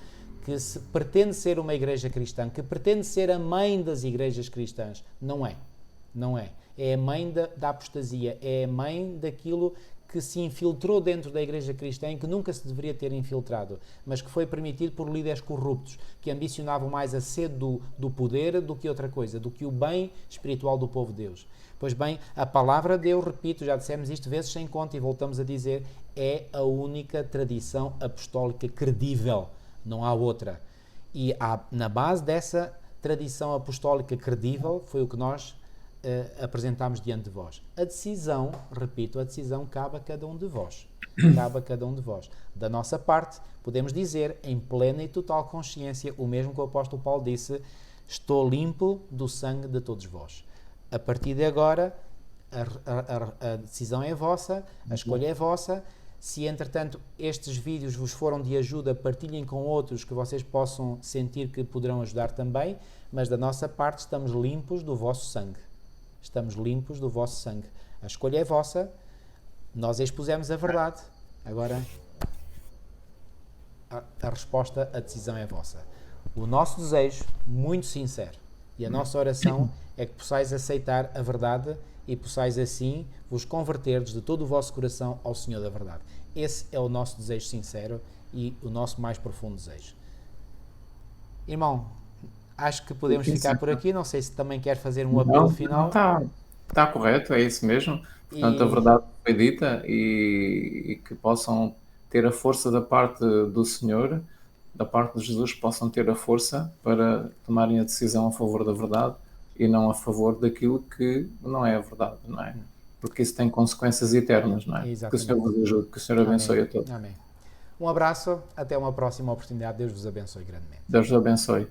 que pretende ser uma igreja cristã, que pretende ser a mãe das igrejas cristãs. Não é. Não é. É a mãe da apostasia, é a mãe daquilo que se infiltrou dentro da igreja cristã e que nunca se deveria ter infiltrado, mas que foi permitido por líderes corruptos, que ambicionavam mais a sede do poder do que outra coisa, do que o bem espiritual do povo de Deus. Pois bem, a palavra de Deus, repito, já dissemos isto vezes sem conta e voltamos a dizer, é a única tradição apostólica credível, não há outra. E na base dessa tradição apostólica credível foi o que nós apresentamos diante de vós. A decisão, repito, a decisão cabe a cada um de vós. Cabe a cada um de vós. Da nossa parte, podemos dizer, em plena e total consciência, o mesmo que o apóstolo Paulo disse: estou limpo do sangue de todos vós. A partir de agora, a decisão é vossa, a escolha é vossa. Se, entretanto, estes vídeos vos foram de ajuda, partilhem com outros que vocês possam sentir que poderão ajudar também, mas da nossa parte estamos limpos do vosso sangue. Estamos limpos do vosso sangue. A escolha é vossa, nós expusemos a verdade. Agora, a resposta, a decisão é vossa. O nosso desejo, muito sincero, e a nossa oração é que possais aceitar a verdade e possais assim vos converterdes de todo o vosso coração ao Senhor da verdade. Esse é o nosso desejo sincero e o nosso mais profundo desejo. Irmão, acho que podemos ficar por aqui. Não sei se também quer fazer um apelo final. Está correto, é isso mesmo. Portanto, a verdade foi dita e que possam ter a força da parte do Senhor, da parte de Jesus, possam ter a força para tomarem a decisão a favor da verdade e não a favor daquilo que não é a verdade, não é? Porque isso tem consequências eternas, não é? Exatamente. Que o Senhor vos ajude, que o Senhor abençoe a todos. Amém. Um abraço, até uma próxima oportunidade. Deus vos abençoe grandemente. Deus vos abençoe.